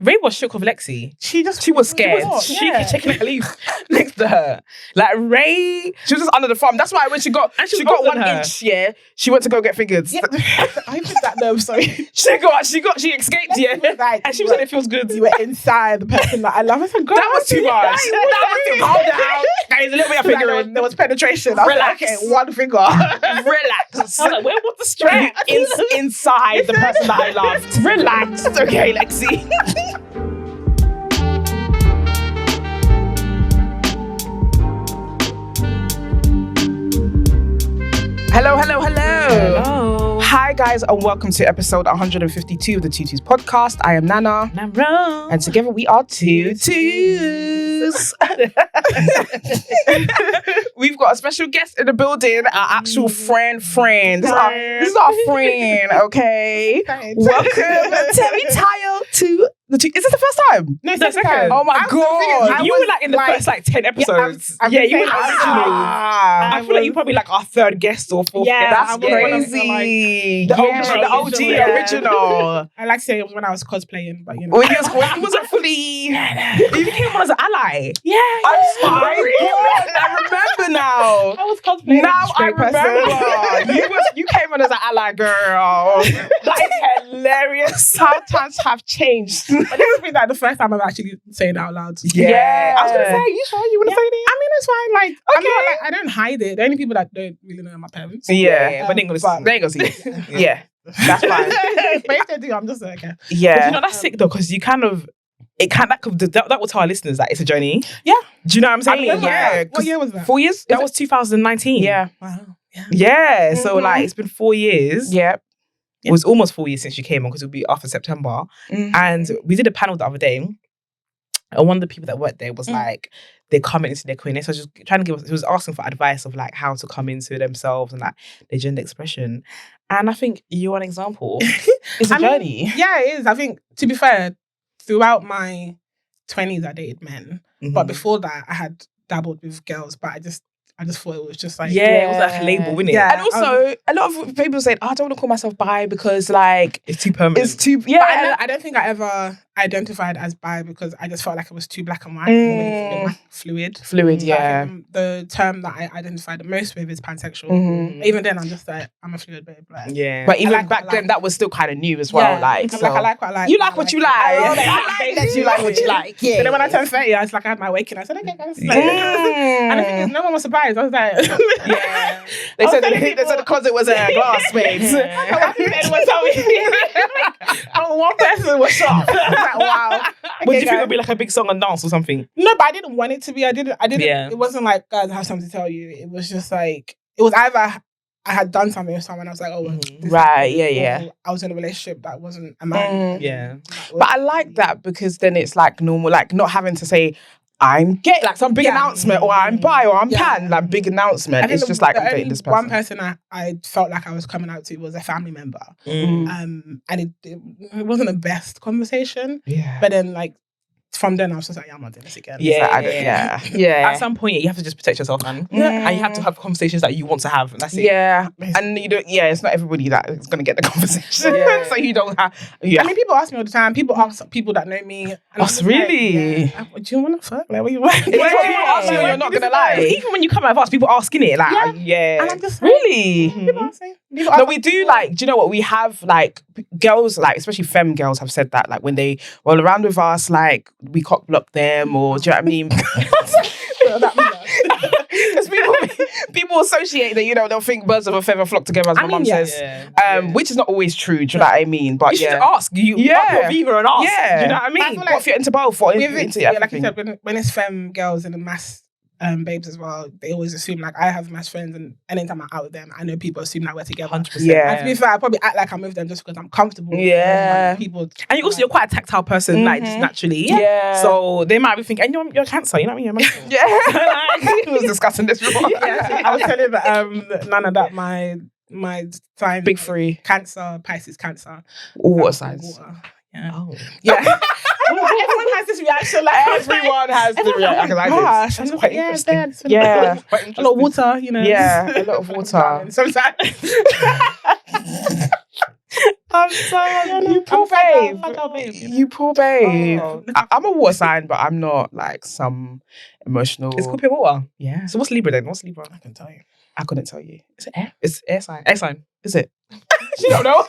Ray was shook of Lexi. She was scared. She kept checking her leaf next to her. Like Ray, she was just under the thumb. That's why when she got 1 inch, she went to go get fingers. Yeah. I did that though. Sorry. She escaped. Yeah, like, and she was saying it feels good. You were inside the person that I love. I said, God, that was too much. That was too calm down. There's a little bit of fingering. There was penetration. I was like, okay, one finger. Relax. I was like, where was the strap? Inside the person that I loved. Relax. Okay, Lexi. Hello. Hi guys, and welcome to episode 152 of the Tutus podcast. I am Nana. And I'm Ron. And together we are Tutus. We've got a special guest in the building, our actual friend. This is our friend, okay? Welcome, Terry Tayo, to the Is this the first time? No, it's the second. Oh my God. You were like in the first 10 episodes. Yeah, you were original. I I feel like you're probably like our third guest or fourth guest. That's crazy. The OG original. I like to say it was when I was cosplaying, but you know. When he wasn't fully... You became one as an ally. Yeah. I remember now. I was cosplaying. Now I remember. You came on as an ally, girl. That is hilarious. How times have changed. But this is like the first time I'm actually saying it out loud. Yeah. I was gonna say, you sure you wanna say it? I mean, it's fine. Like, Okay. I'm not, like, I don't hide it. The only people that don't really know are my parents. Yeah. But they ain't gonna see it. Yeah. That's fine. But if they do, I'm just like, okay. Yeah. But you know, that's sick though, because you kind of, that will tell our listeners that it's a journey. Yeah. Do you know what I'm saying? Yeah. What year was that? 4 years? That was 2019. Yeah. Wow. Yeah. So like, it's been 4 years. Yeah. It was almost 4 years since you came on, because it'll be after September. Mm-hmm. And we did a panel the other day, and one of the people that worked there was like, they're coming into their queerness. So I was just trying to he was asking for advice of like how to come into themselves and like their gender expression. And I think you're an example. It's a journey. Yeah, it is. I think, to be fair, throughout my 20s, I dated men. Mm-hmm. But before that, I had dabbled with girls, but I just thought it was just like... Yeah, it was like a label, wasn't it? Yeah. And also, a lot of people say, I don't want to call myself bi because like... It's too permanent. It's too... But Yeah. I don't think I ever identified as bi because I just felt like it was too black and white. More fluid. Fluid, So yeah. I think the term that I identify the most with is pansexual. Mhm. Even then, I'm just like, I'm a fluid babe. Like, Yeah. But even like back what I then, like. that was still kind of new as well. yeah, Like, I'm so. I like what I like. You like what you like. I I like like that you like what you like. Yeah. But then when I turned 30, I was like, I had my awakening. I said, okay, guys. Like, Mm. and the thing is, no one was surprised. I was like, Yeah. They said the closet was a glass space. One person was shocked. I was like, wow. Would you Okay, think it guys. would be like a big song and dance or something? No, but I didn't want it to be. I didn't. Yeah. It wasn't like, guys, I have something to tell you. It was just like, it was either I had done something with someone. I was like, oh, this is Right, happening, yeah. or I was in a relationship that wasn't a man. Yeah. But I like that because then it's like normal, like not having to say, I'm gay, like some big announcement, or I'm bi, or I'm pan, like big announcement. I think It's just like, I'm the dating only this person. one person I felt like I was coming out to was a family member. Mm. And it wasn't the best conversation. Yeah. But then, like, from then I was just like, yeah, I'm not doing this again. Yeah. Yeah. At some point, you have to just protect yourself, man. Mm. And you have to have conversations that you want to have. And that's it. Yeah. And you don't, it's not everybody that is going to get the conversation. Yeah. So you don't have, I mean, people ask me all the time. People ask people that know me. And I'm just really? Like, yeah, do you want to fuck? Like, what you want? It's what people ask you, you're not going to lie. Even when you come out of us, people asking it. Like, Yeah. And I'm just Really? People ask me. People No, ask we do like, do you know what? We have like girls, like especially femme girls have said that, like when they roll around with us, like we cock block them, or do you know what I mean? Because people associate that, you know, they'll think birds of a feather flock together, as my mum says. Which is not always true, do you know what I mean? But You should ask. Up your Viva and ask. Yeah. Do you know what I I mean? feel What if you're into both or into like everything? you said, when it's femme girls and the mass babes as well, they always assume like I have mass friends, and anytime I'm out with them, I know people assume that we're together. 100%. Yeah. And to be fair, I probably act like I'm with them just because I'm comfortable. Yeah. People, And you're quite a tactile person, like just naturally. Yeah. So they might be thinking, and you're cancer, you know what I mean? Yeah. We was discussing this before. I was telling Nana that my sign, Big three. Cancer, Pisces, Cancer. What size? Water. Yeah. Oh. Yeah. Everyone has this reaction. Like Everyone has the everyone- reaction like gosh, this. I'm That's just quite like, interesting. yeah, it's Yeah. a lot of water, you know. Yeah, a lot of water. Sometimes. I'm sorry. You poor babe. babe. You poor babe. Oh. I'm a water sign, but I'm not like some emotional. It's Scorpio water. Yeah. So what's Libra then? What's Libra? I can tell you. I couldn't tell you. Is it air? It's air sign. Air sign. Is it? You don't know.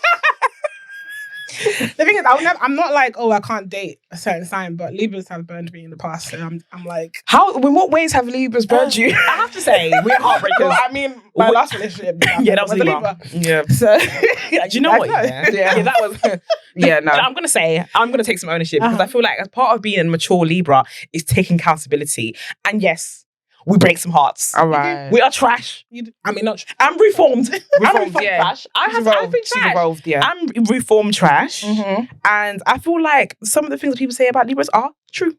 The thing is, I'm not like, oh, I can't date a certain sign, but Libras have burned me in the past, so I'm like, How? In what ways have Libras burned you? I have to say, we're heartbreakers. well, I mean, my last relationship, Yeah, that was a Libra. Yeah. So, Do you know what? Yeah, that was. Yeah. No. I'm gonna take some ownership because I feel like as part of being a mature Libra is taking accountability. And yes, we break some hearts. All right. We are trash. I mean, not. I'm reformed. I'm Reformed, reformed yeah. trash. I've been She's trash. evolved. Yeah. I'm reformed trash. Mm-hmm. And I feel like some of the things that people say about Libras are true.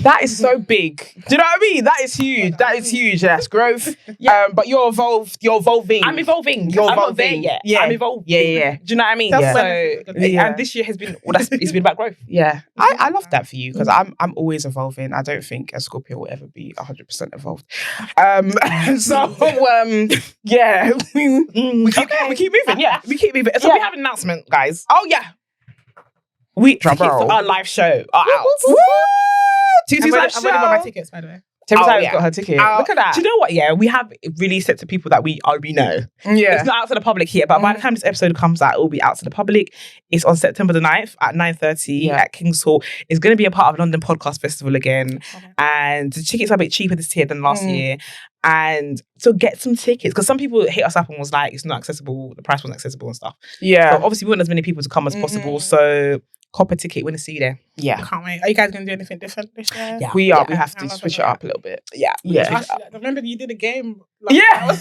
That is so big. Do you know what I mean? That is huge. That is huge. That's growth. Yeah. But you're evolved. You're evolving. I'm evolving. You're I'm not there evolving. yet. Yeah. I'm evolving. Yeah. Do you know what I mean? That's So, when- Yeah. and this year has been it's been about growth. Yeah. I love that for you because I'm always evolving. I don't think a Scorpio will ever be 100% evolved. Yeah. We keep moving. Yeah, we keep moving. So Yeah. we have an announcement, guys. Oh yeah. Tickets for our live show are out. Woo! I've Tutu's already live bought my show. tickets, by the way. Temi Oh, Tayo's yeah. got her ticket. Oh. Look at that. Do you know what? Yeah, we have released it to people that we already know. Yeah. It's not out to the public yet, but by the time this episode comes out, it will be out to the public. It's on September the 9th at 9:30 Yeah. at King's Hall. It's going to be a part of London Podcast Festival again. Okay. And the tickets are a bit cheaper this year than last year. And so get some tickets because some people hit us up and was like, it's not accessible. The price wasn't accessible and stuff. Yeah. So obviously we want as many people to come as possible. So cop a ticket. We want to see you there. I Yeah. can't wait. Are you guys going to do anything different this year? Yeah. We are. Yeah. We have I to love switch it. it up a little bit. Yeah. Yeah. Actually, I remember you did a game. Yeah.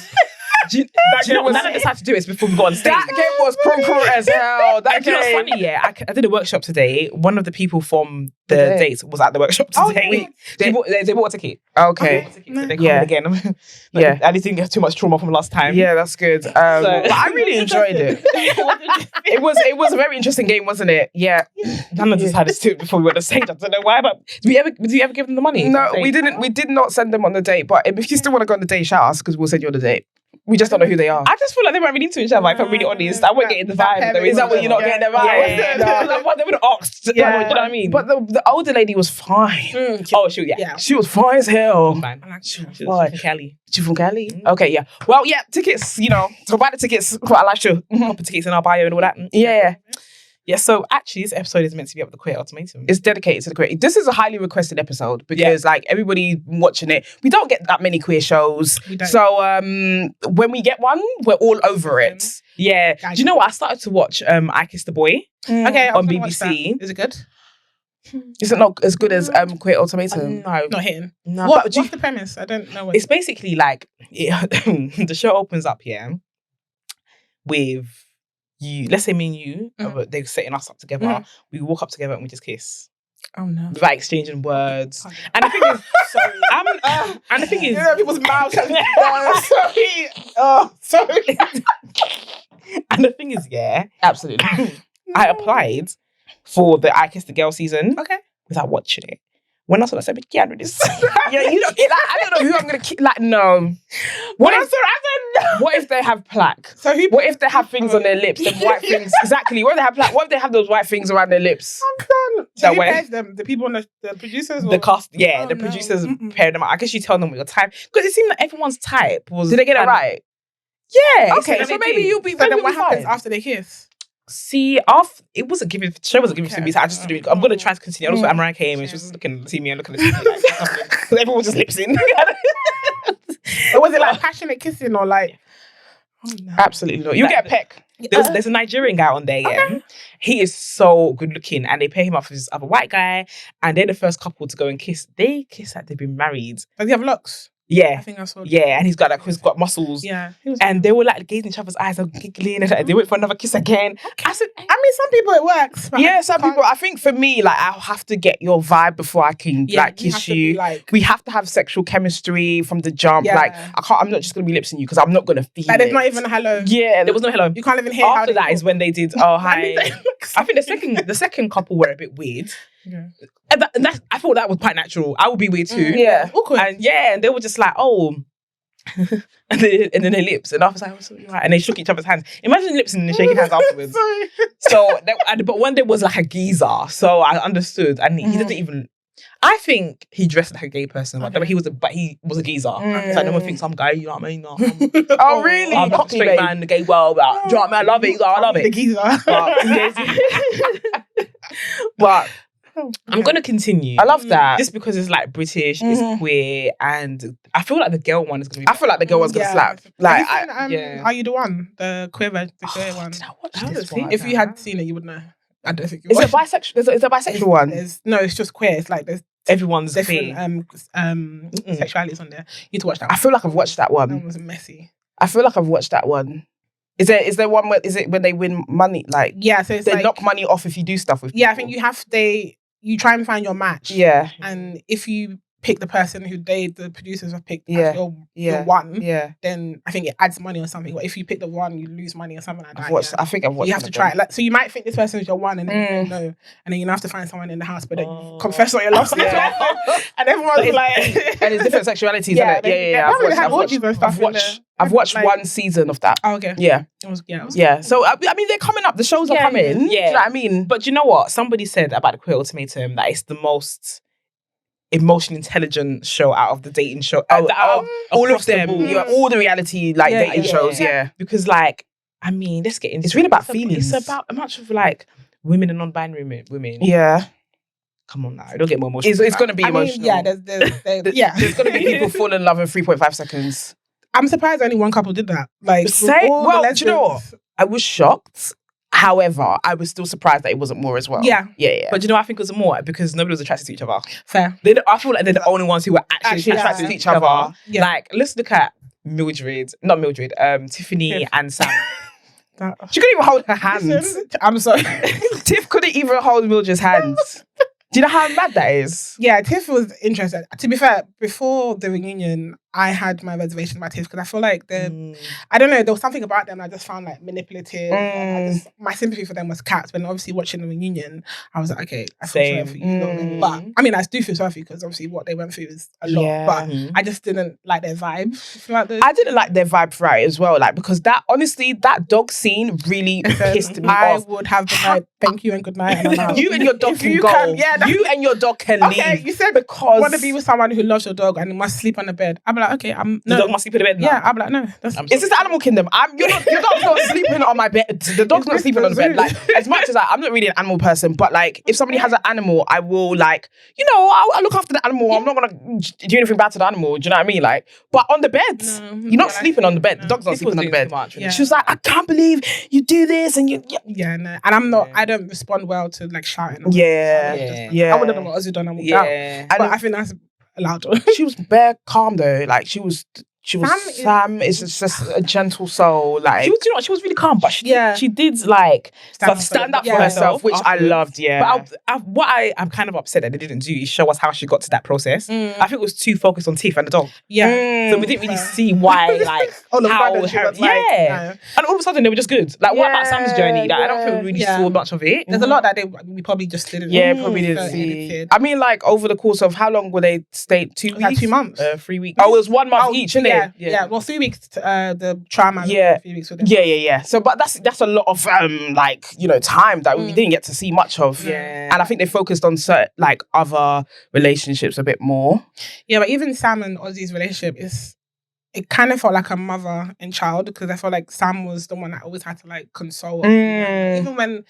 Do you know what? None of us had to do it before we got on stage. That game was concrete as hell. That Do you know what's game. funny? Yeah, I did a workshop today. One of the people from the Okay. dates was at the workshop Oh, today. wait. They bought a ticket. Okay. So they Yeah. yeah. again. Yeah. I didn't get too much trauma from last time. Yeah, that's good. But I really enjoyed it. It was a very interesting game, wasn't it? Yeah. None of us had to do it before we went on stage. I don't know why, but did you ever give them the money? No, we didn't. We did not send them on the date. But if you still want to go on the date, shout us because we'll send you on the date. We just don't know who they are. I just feel like they weren't really into each other. If I'm really honest, I wasn't getting the That vibe. pair There is that what each you're not other. getting the vibe? Yeah. No. Like, what they would have asked. Yeah. Do you know what I mean? But the older lady was fine. oh, shoot, yeah. Yeah. She was fine as hell. Fine. I like She was Why? from Cali. She from Cali? Mm. Okay, yeah. Well, yeah, tickets, so buy the tickets for our live show. Put tickets in our bio and all that. Yeah. Yeah, so actually this episode is meant to be up the Queer Ultimatum. It's dedicated to the queer. This is a highly requested episode because like everybody watching it, we don't get that many queer shows. We don't. So when we get one, we're all over it. Yeah. Do you know what? I started to watch I Kissed the Boy. Okay, On I'm gonna watch BBC. that. Is it good? Is it not as good as Queer Ultimatum? No. Not hitting. No. What? But What's the premise? I don't know. What it's basically like the show opens up here with you. Let's say me and you, they're setting us up together. Mhm. We walk up together and we just kiss. Oh no. Without exchanging words. And the thing is, Sorry. and the thing is, You know people's mouths. Sorry. Oh, sorry. and the thing is, yeah, Absolutely. I applied for the I Kissed the Girl season Okay. without watching it. When I saw that, I said, "Yeah, this." Yeah, you know, I don't know who I'm gonna keep. Like, no. What if they have plaque? So who? What if they have things on their lips? Them white things. Exactly. What if they have plaque? What if they have those white things around their lips? So that who way. pays them? The people on the producers? The or- cast, the Oh, no. producers Mm-mm. paired them out. I guess you tell them what your type, because it seemed like everyone's type was. Did they get it kind of- right? Yeah. it Okay, seemed so like maybe they you'll did. be. So then maybe what you'll be happens fine. after they kiss? See, it wasn't giving. The show wasn't giving Okay. to me, so I just didn't. I'm gonna try to continue. Also, Amara came and she was just looking at me and looking at me like, because everyone was just lip sync. Or was it like passionate kissing or like? Oh no. Absolutely not. You get a peck. There's a Nigerian guy on there, yeah. He is so good looking, and they pair him up with this other white guy, and they're the first couple to go and kiss. They kiss like they've been married. Does he have locks? I Yeah, think I saw. yeah, and he's got muscles. Yeah. He was. And they were like gazing each other's eyes and giggling, and they went for another kiss again. I said, I mean, some people it works. But Yeah, I some can't- people. I think for me, like, I'll have to get your vibe before I can Yeah, like you have kiss to be, you. like, We have to have sexual chemistry from the jump. Yeah. Like, I can't. I'm not just gonna be lipsing you because I'm not gonna feel like there's it. not even a hello. Yeah, there was no hello. You can't even hear. how After they that is talk. when they did, oh, I mean, hi. I think the second couple were a bit weird. Yeah. And I thought that was quite natural. I would be weird too. Yeah. Awkward. And yeah, and they were just like, oh, and then their lips, and I was like, "Oh, so you're right." And they shook each other's hands. Imagine lips and then shaking hands afterwards. Sorry. So, but one day was like a geezer, so I understood, and he didn't even. I think he dressed like a gay person, but he was a geezer. It's like no one thinks I'm gay. You know what I mean? No, Oh, really? I'm a straight man in the gay world. But, do you know what I mean? I love it. He's like, I love The it. geezer. But I'm gonna continue. I love that. Just because it's like British, it's queer, and I feel like the girl one is gonna be. I feel like the girl one's gonna slap. Like, Have you seen, Are You the One? The queer one. Did I watch this one? If you had seen it, you would know. I don't think you is would. it bisexual? Is it a bisexual one? No, it's just queer. It's like there's Everyone's different queer. sexualities on there. You need to watch that I one. feel like I've watched that That one. one was messy. I feel like I've watched that one. Is there one where is it when they win money? Like Yeah, so it's they like, knock money off if you do stuff with yeah, I people? think you try and find your match. Yeah. And if you pick the person who the producers have picked Yeah. as your one, Yeah. then I think it adds money or something. Or if you pick the one, you lose money or something like that. I've watched, yeah. I think I've watched You have to try it. Like, so you might think this person is your one, and then you don't know, and then you have to find someone in the house, but then you confess all your love, and everyone's like, and it's different sexualities. Yeah, Yeah. Probably had orgies and stuff. I've watched like- one season of that. Oh, okay. Yeah. It was. Yeah. So I mean, they're coming up. The shows are coming. Yeah. Do you know what I mean? But you know what? Somebody said about the Queer Ultimatum that it's the most emotionally intelligent show out of the dating show. All across of the them. board. Yeah, all the reality dating yeah. shows. Yeah. Because like, I mean, let's get into It's really it. about feelings. It's about much of like women and non-binary women. Yeah. Come on now, don't get more emotional. It's going to be emotional. Yeah. There's There's going to be people fall in love in 3.5 seconds. I'm surprised only one couple did that. Like, Well, do you know what? I was shocked. However, I was still surprised that it wasn't more as well. Yeah. But you know, I think it was more because nobody was attracted to each other. Fair. I feel like they're the only ones who were actually attracted to each other. Yeah. Like, let's look at Tiffany and Sam. She couldn't even hold her hands. Listen, I'm sorry. Tiff couldn't even hold Mildred's hands. Do you know how mad that is? Yeah, Tiff was interested. To be fair, before the reunion, I had my reservation about Tiff because I feel like I don't know, there was something about them I just found like manipulative. And my sympathy for them was cats. When obviously watching the reunion, I was like, okay, I feel sorry for you. A little bit. But I mean, I do feel sorry for you because obviously what they went through is a lot. Yeah. But I just didn't like their vibe. I didn't like their vibe for it as well. Like, because that dog scene really pissed me I off. would have been like, thank you and good night. And I'm out. You and your dog If can you go. can- yeah, you and your dog can Okay, leave. you said because want to be with someone who loves your dog and must sleep on the bed. I'm like, okay, The dog must sleep in the bed now. Yeah, I'm like, no. That's, It's just Animal Kingdom. Your dog's not sleeping on my bed. The dog's not sleeping on the bed. Like, as much as I'm not really an animal person, but like, if somebody has an animal, I will like, I'll look after the animal. I'm not gonna do anything bad to the animal. Do you know what I mean? Like, but on the bed, you're not sleeping on the bed. The dog's not sleeping on the bed. She was like, I can't believe you do this, and yeah, no. And I'm not. I don't respond well to like shouting. Yeah. I wouldn't know what Ozzy done. I walked out. Yeah. But I think that's allowed. She was bare calm though. Like she was. Sam is just a gentle soul. Like She was really calm, but she did like stand up for herself, herself, which I loved. Yeah, but what I'm kind of upset that they didn't do is show us how she got to that process. I think it was too focused on Tiff and the dog. Yeah, so we didn't really see why, like all of how a sudden she was and all of a sudden they were just good. Like what about Sam's journey? Like, I don't think we really saw much of it. There's a lot that we probably just didn't. Yeah, probably didn't see. I mean, like over the course of how long were they stay? 2 weeks? 2 months. 3 weeks. Oh, it was 1 month each, isn't it? Yeah. Well, 3 weeks. The trauma. Yeah. 3 weeks with them. Yeah. So, but that's a lot of time that we didn't get to see much of. Yeah. And I think they focused on certain like other relationships a bit more. Yeah, but even Sam and Ozzy's relationship it kind of felt like a mother and child because I felt like Sam was the one that always had to like console. Even when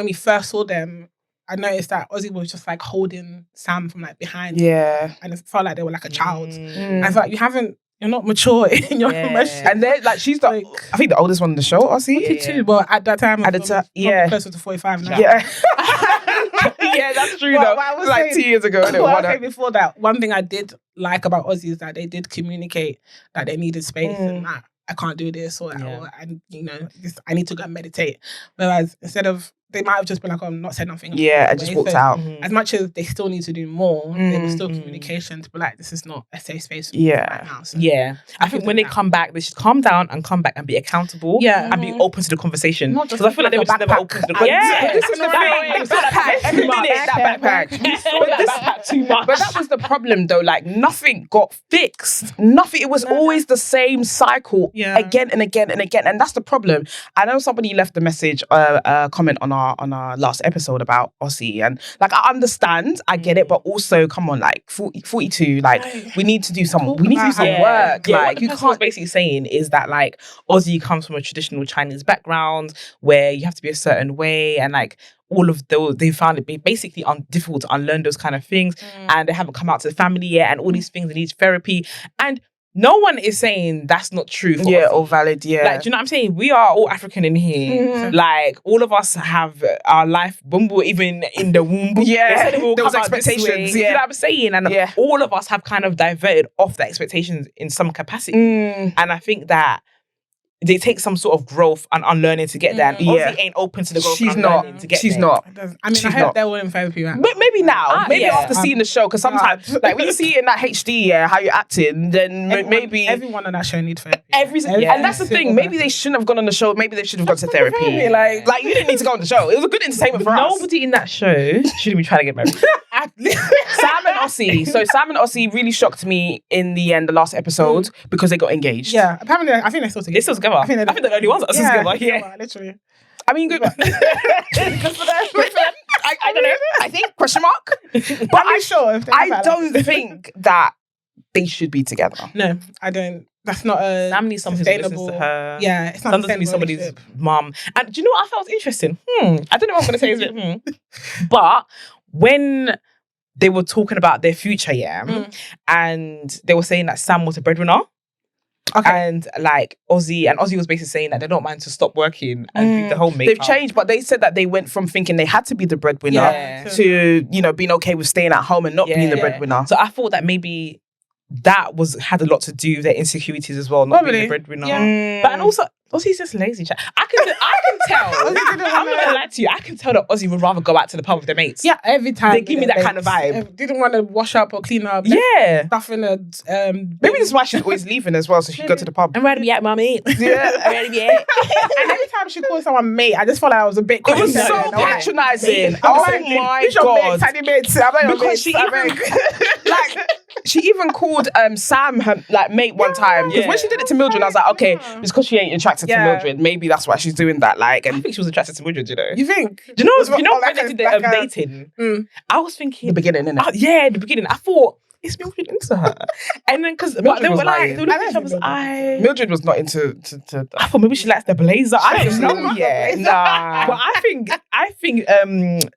we first saw them, I noticed that Ozzy was just like holding Sam from like behind. Yeah. And it felt like they were like a child. And I felt like you're not mature in your emotions. And then like she's I think the oldest one in the show, Ozzy. 42, but at that time, closer to 45 now. Yeah. Yeah, that's true though. I was like 2 years ago. Before that, one thing I did like about Ozzy is that they did communicate that they needed space and that I can't do this or I need to go and meditate. Whereas instead of they might have just been like, "I'm not said nothing." Yeah, I just walked out. As much as they still need to do more, there was still Mm. communication to be like, "This is not a safe space." Yeah. right now. So Yeah, I think when they come back, they should calm down and come back and be accountable. Yeah. And be open to the conversation. Not just Because I feel like they were like just a never open to the backpack. conversation. Yeah, this is the thing. That backpack, every minute, that backpack. You saw that backpack too much. But that was the problem, though. Like, nothing got fixed. Nothing. It was always the same cycle, again and again and again. And that's the problem. I know somebody left a message, a comment on our last episode about Aussie, and like, I understand, I get it, but also, come on, like 42, like we need to do some work. What Like, the you person was can't. basically saying is that like Aussie comes from a traditional Chinese background where you have to be a certain way, and like all of those, they found it basically difficult to unlearn those kind of things, and they haven't come out to the family yet, and all these things, they need therapy. And no one is saying that's not true for Yeah, Aussie. or valid. Yeah. Like, do you know what I'm saying? We are all African in here. Like, all of us have our life when we were even in the womb. Yeah, they said it will there was come out this way. expectations, Do you yeah. know what I'm saying? And all of us have kind of diverted off the expectations in some capacity. And I think that they take some sort of growth and unlearning to get there. And Aussie ain't open to the growth She's and not. unlearning to get She's there. not. I mean, I hope they're all in therapy, right? Maybe now, maybe yeah. after seeing the show, because sometimes, like when you see it in that HD, how you're acting, then maybe everyone on that show needs therapy. and that's the thing. Maybe they shouldn't have gone on the show. Maybe they should have gone to therapy. Like you didn't need to go on the show. It was a good entertainment for us. Nobody in that show shouldn't be trying to get married. Sam and Aussie. So Sam and Aussie really shocked me in the end, the last episode, because they got engaged. Yeah, apparently, I think they're still together. They're still together. I think they're the only ones that are still together. Yeah. Literally. I mean, good. Good for them. I don't know. I think question mark. But I'm sure. If they I have don't that. think that they should be together. No, I don't. That's not a Sam needs someone who listens to her. Yeah, it's not Sam doesn't need somebody's mum. And do you know what I felt was interesting? I don't know what I'm going to say. Is it? But when they were talking about their future, and they were saying that Sam was a breadwinner. Okay. And like Aussie was basically saying that they don't mind to stop working and do the homemaker. They've changed, but they said that they went from thinking they had to be the breadwinner to, being okay with staying at home and not being the breadwinner. So I thought that maybe that had a lot to do with their insecurities as well, not being the breadwinner. Yeah. But and also Aussie's just lazy. I can tell. I'm not gonna lie to you. I can tell that Aussie would rather go out to the pub with their mates. Yeah, every time They give me that kind of vibe. Didn't want to wash up or clean up. Yeah. Stuff in a Maybe that's why she's always leaving as well, so she can go to the pub. I'm ready to be at mummy. Yeah. I'm ready to be at. And every time she called someone mate, I just felt like I was a bit. It was so condescending. I was like, patronising. I was Oh like, my "Who's your God. mate? Tiny mates. I'm not your Because mate, she I even beg." like she even called Sam her like mate one time, because when she did it to Mildred, I was like, okay, it's because she ain't attracted to Mildred. Maybe that's why she's doing that. Like, I and think she was attracted to Mildred, you know. You think? Do you know like when they did dating? I was thinking the beginning, innit? the beginning. I thought, is Mildred into her? And then because they Mildred were was like, lying. they were looking at each other's eye. Mildred was not into I thought maybe she likes the blazer. I don't know. not Yeah, the blazer. nah. But I think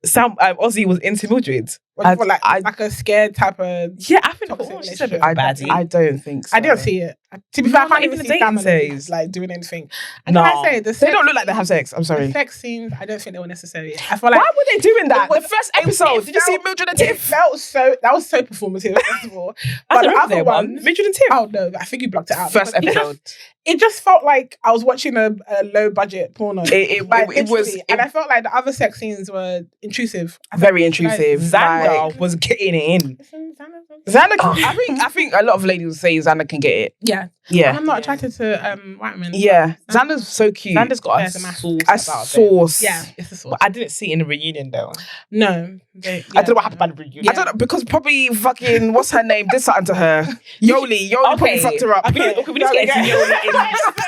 Sam Aussie was into Mildred. Like a scared type of. Yeah, I think Toxic she's a bit of a baddie. I don't think so. I didn't see it. To be fair, I not can't even even the see Sam dating and phase. like doing anything. And No. can I say the They sex, don't look like they have sex. I'm the sorry. sex scenes? I don't think they were necessary. I feel like Why were they doing that? It was- The first it episode, did you see felt- Mildred and it Tiff? felt so. That was so performative. First of all, I but the don't other know one. one. Mildred and Tiff. Oh no, I think you blocked it out. First Because episode. It just felt like I was watching a low budget porno. It was Literally. And I felt like the other sex scenes were intrusive. very intrusive. Xander Like, was getting it in. Xander, I think a lot of ladies will say Xander can get it. Yeah, Yeah. I'm not attracted to white men. Yeah. Xander's so cute. Xander's got a There's a mask. sauce a about him. sauce. Yeah, it's a source. But I didn't see it in the reunion though. No, I don't know what happened at the reunion. Yeah. I don't know, because probably fucking, what's her name, did something to her. Yoli probably fucked her up. We need to get into Yoli.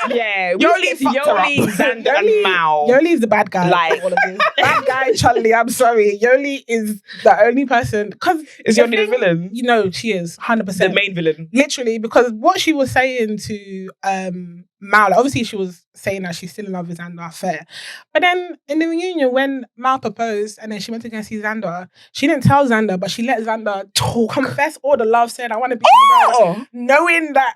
Yeah, Yoli fucked her up. Yoli, Xander, and Mao. Yoli is the bad guy. Like- all of this. Bad guy, Charlie. I'm sorry. Yoli is the only person. Because Is Yoli the villain? You know, she is 100%. The main villain. Literally, because what she was saying to Mal, like, obviously she was saying that she's still in love with Xander, fair. But then in the reunion, when Mal proposed and then she went to go see Xander, she didn't tell Xander, but she let Xander confess all the love, said, I want to be with you, knowing that.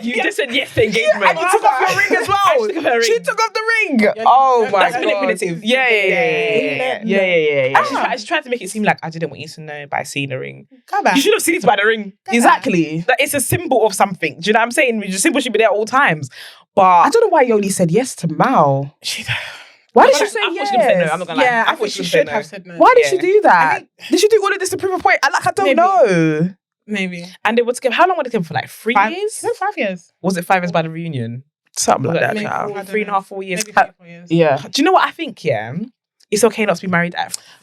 You just said yes to engagement. And you took off your ring as well. She took off the ring. Oh my That's God. manipulative. Yeah. I just tried to make it seem like I didn't want you to know by seeing the ring. Come back. You should have seen it by the ring. Exactly. That it's a symbol of something. Do you know what I'm saying? The symbol should be there at all times. But I don't know why Yoli said yes to Mal. Why did she say I thought she was gonna say no. yes? I'm not gonna lie. Yeah, I thought think she was should gonna have say no. said no. Why did Yeah. she do that? I think- Did she do all of this to prove a point? I don't Maybe. know. Maybe. And they were together. How long were they together for? Like 3 5 years? No, 5 years. Was it 5 years by the reunion? Something like that. Maybe child. I don't 3.5, know. 4 years. Maybe 3 or 4 years. Yeah. Do you know what I think? Yeah, it's okay not to be married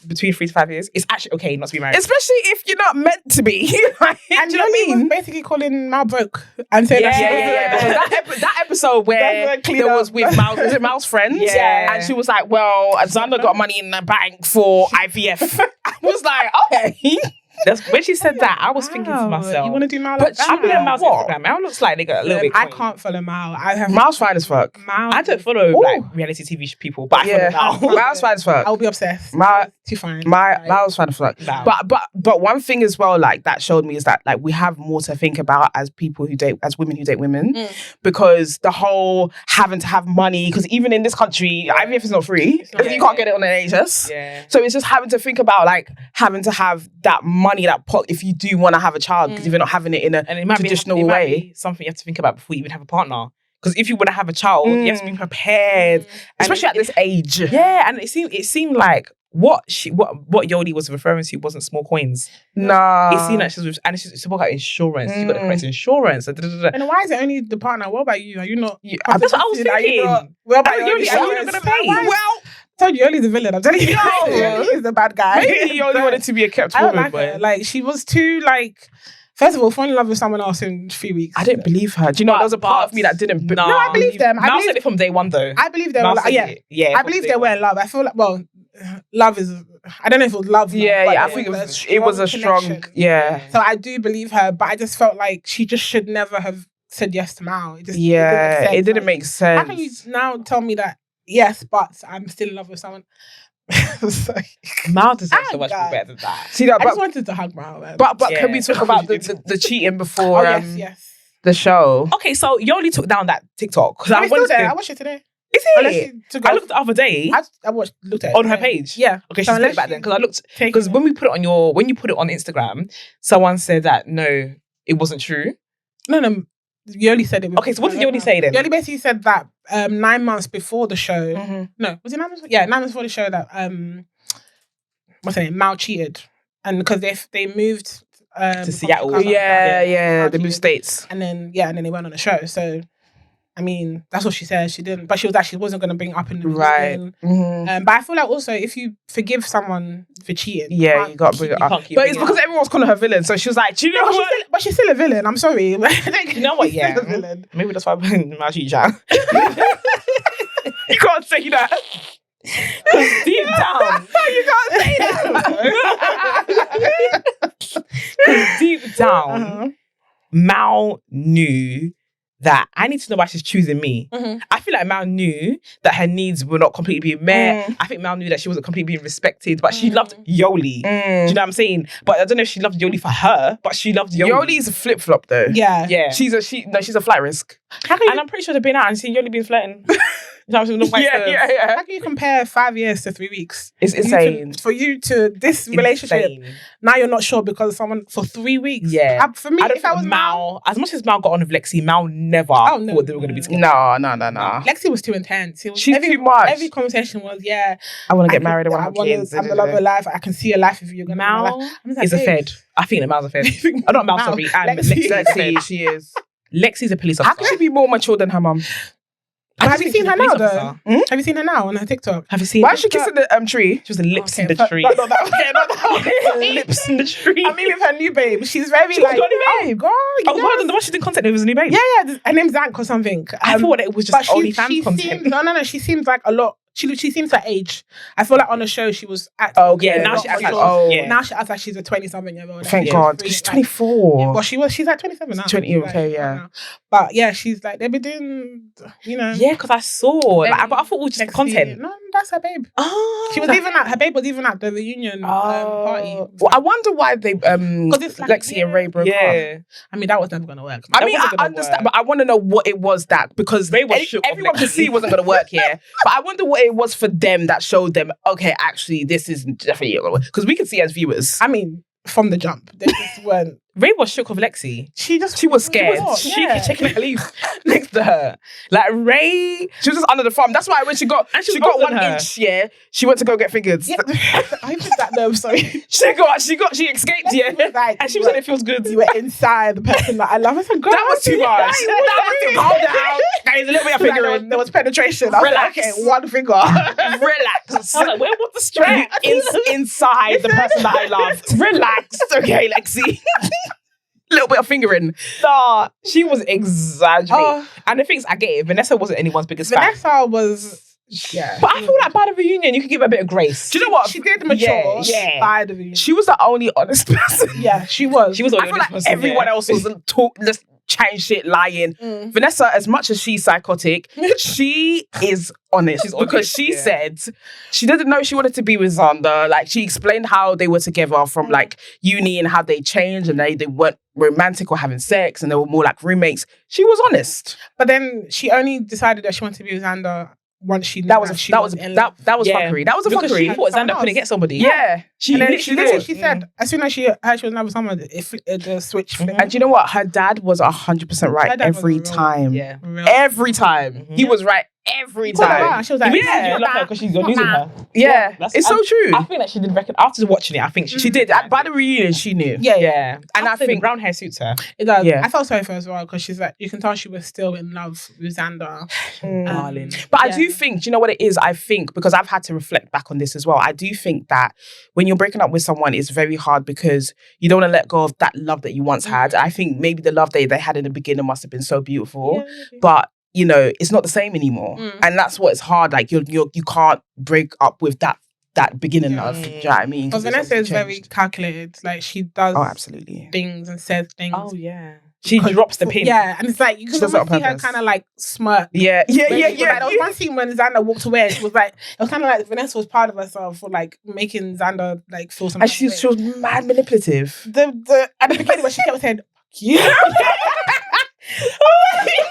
between 3 to 5 years. It's actually okay not to be married. Especially if you're not meant to be. Like, And do you know what I was mean? basically calling Mal broke and saying Because that episode where That's a clean there was up. with Mal's, is it Mal's friend? Yeah. And she was like, well, Xander got money in the bank for IVF. I was like, okay. That's when she said that. I was thinking to Wow, myself, you want to do Mal But like that? I'm looking at Mal's What? Instagram. Mal looks like they got a little bit. I coin. can't follow Mal. I have Mal's fine as fuck. Mal. I don't follow Ooh. like reality TV people, but I Yeah. follow Mal. Mal's fine as fuck. I'll be obsessed. Mal- Too fine. Mal's fine as fuck. Wow. But one thing as well, like that showed me is that like we have more to think about as people who date, as women who date women, because the whole having to have money, because even in this country, IVF is not free because you can't get it on the NHS. Yeah. So it's just having to think about like having to have that money, that pot, if you do want to have a child, because if you're not having it in a And it might traditional be, it might way. be something you have to think about before you even have a partner. Because if you want to have a child, you have to be prepared, And Especially at it- this age. Yeah, and it seemed like what Yoli was referring to wasn't small coins. Nah. It seemed like she spoke about insurance. You got the correct insurance. And why is it only the partner? What about you? Are you not? That's what I was Are you not- thinking. What about Yoli, you? are you not gonna pay? Well, I told you, Yoli's the villain. I'm telling you, Yoli is the bad guy. Maybe you only wanted to be a kept I don't woman, like but her. Like she was too like. First of all, fall in love with someone else in 3 weeks. I didn't believe her. Do you know, there was a part of me that didn't. No, I believe them. Mal said it from day one, though. I believe they Mal were. said Yeah, it. Yeah. I from believe day they were one. in love. I feel like love is. I don't know if it was love. Yeah, but yeah. I there think was it was a strong. connection. Yeah. So I do believe her, but I just felt like she just should never have said yes to Mal. It just Yeah. It didn't Like, make sense. How can you now tell me that yes, but I'm still in love with someone? It's like, Mal deserves so Oh, much more God. better than that. See that? I just But wanted to hug Mal. Man. can Yeah. we talk about the cheating before yes. the show? Okay, so Yoli took down that TikTok because I'm I still wanted there. to. I watched it today. Is Unless it? you took I off- looked the other day I looked at it on her today. page. Yeah. Okay, So she's unless it back then you because I looked take because it- when you put it on Instagram, someone said that no, it wasn't true. No. Yoli said it. Was Okay, so what did Yoli say then? Yoli basically said that 9 months before the show. Mhm. No, was it 9 months? Yeah, 9 months before the show that what's her name? Mal cheated, and because they moved To Seattle. Chicago, Yeah. Mal They moved cheated. states. and then they went on the show. So, I mean, that's what she said. She didn't, but she wasn't going to bring it up in the Right. reunion. Mhm. But I feel like also if you forgive someone for cheating, Yeah, can't you got to bring keep- it up. can't keep But bringing it's it because up. everyone's calling her villain. So she was like, do you know No, what? but she's still a villain. I'm sorry. You know what? She's Yeah, still a villain. maybe that's why I'm Mal cheated. Jack. You can't say that. Deep down, You can't say that. deep down, Uh-huh. Mal knew that I need to know why she's choosing me. Mhm. I feel like Mal knew that her needs were not completely being met. Mm. I think Mal knew that she wasn't completely being respected, but she loved Yoli. Do Mm. you know what I'm saying? But I don't know if she loved Yoli for her, but she loved Yoli. Yoli's a flip flop though. Yeah. Yeah. She's a flight risk. How can you, And I'm pretty sure they've been out and seen Yoli being flirting. You know what I'm saying? Yeah. how can you compare 5 years to 3 weeks? It's For you insane. for you to this relationship, Insane. now you're not sure because of someone for 3 weeks. Yeah. For me, I don't if I think was Mal, as much as Mal got on with Lexi, Mal never Oh, no, thought they were going to be no. together. No. Lexi was too intense. It was She's too much. Every conversation was, I want to get married. I want to have kids. I'm the love of life. I can see a life if you're gonna have Mal my life. I'm just like, is a babe, fed. I think that Mal's a fed. Oh, not Mal, Mal. sorry. Lexi. Lexi's a fed. Lexi, she is. Lexi's a police How officer. can she be more mature than her mum? But have you seen her now though? Hmm? Have you seen her now on her TikTok? Have you seen Why her? is she kissing the tree? She was the lips in Okay, the but tree. not that one. Okay, not that one. Lips in the tree. I mean, with her new babe, she's very She was like, got a new babe. girl, Oh, yes. hold on, the one she did content with was a new babe. Yeah, her name's Zank or something. I thought that it was but just OnlyFans content. Seems, no. She seems like a lot. She seems her age. I feel like on the show she was acting. Oh, okay. Yeah, now a she lot acts like, mature. oh. yeah. Now she acts like she's a 20-something-year-old. Thank She's God. free, She's like- 24. Well, she's like 27 now. 20, She's okay, like, yeah. now. But yeah, she's like, they've been doing, Yeah, because I saw. Like, but I thought it was just Lexi- content. No, that's her babe. Oh. Her babe was even at the reunion party. Well, I wonder why they it's like, Lexi and Ray broke up. Yeah. I mean, that was never gonna work. I mean, wasn't I gonna understand, work. but I want to know what it was that because Ray was shook off everyone could Lexi. see it wasn't going to work here. But I wonder what it was for them that showed them, okay, actually, this is definitely going to work. Because we can see as viewers. I mean, from the jump, they just weren't. Ray was shook of Lexi. She was scared. She kept checking her leaf next to her. Like Ray, she was just under the farm. That's why when she got got 1 inch, yeah, she went to go get fingers. Yeah. I did that nerve, sorry. she escaped, yeah. Like, and she was like, it feels good. You were inside the person that I love. I said, girl, That was too much. That was too calm down. There's a little bit of fingering. There was penetration. I was like, okay, one finger. Relax. I was like, where was the strap? Inside the person that I loved. Relax. Okay, Lexi. Little bit of fingering. Nah, she was exaggerating. Oh. And the thing is, I get it. Vanessa wasn't anyone's biggest fan. Vanessa was, yeah. But I feel like by the reunion, you could give her a bit of grace. Do you know what? She did mature. Yeah. By the reunion. She was the only honest person. Yeah, she was. She was. I feel like everyone else was just chatting shit, lying. Vanessa, as much as she's psychotic, she is honest. She's because honest, she said she didn't know she wanted to be with Xander. Like, she explained how they were together from like uni and how they changed and they weren't romantic or having sex and they were more like roommates. She was honest. But then she only decided that she wanted to be with Xander once she knew That was in love. fuckery. That was a because fuckery. she thought Someone Xander else. couldn't get somebody. Yeah. And then she literally did. she said, as soon as she heard she was in love with someone, the switch flipped. And do you know what? Her dad was 100% right Her dad was every real. time. Yeah. Real. Every time. He was right every Called her time. out. She was like, Yeah. You love her because you're losing her. Yeah. That's- It's so true. I think that she did reckon after watching it. I think She did. By the reunion, she knew. Yeah, Yeah, And I the think brown hair suits her. It does. Yeah. I felt sorry for her as well because she's like, you can tell she was still in love with Xander. Darling. But I Yeah. do think, do you know what it is? I think, because I've had to reflect back on this as well, I do think that when you're breaking up with someone, it's very hard because you don't want to let go of that love that you once had. I think maybe the love they had in the beginning must have been so beautiful, but you know, it's not the same anymore. And that's what's hard. Like you can't break up with that beginning love. Do you know what I mean? But 'Cause it's Vanessa is obviously very changed. calculated. Like she does Oh, absolutely. things and says things. Oh yeah, she drops the pin. Yeah, and it's like you She can does it almost on see her purpose. kind of like smirk. Yeah. Like, there was one scene when Xander walked away and she was like, it was kind of like Vanessa was proud of herself for like making Xander like feel something. And she was mad manipulative. the at the beginning when she kept saying, "Fuck you."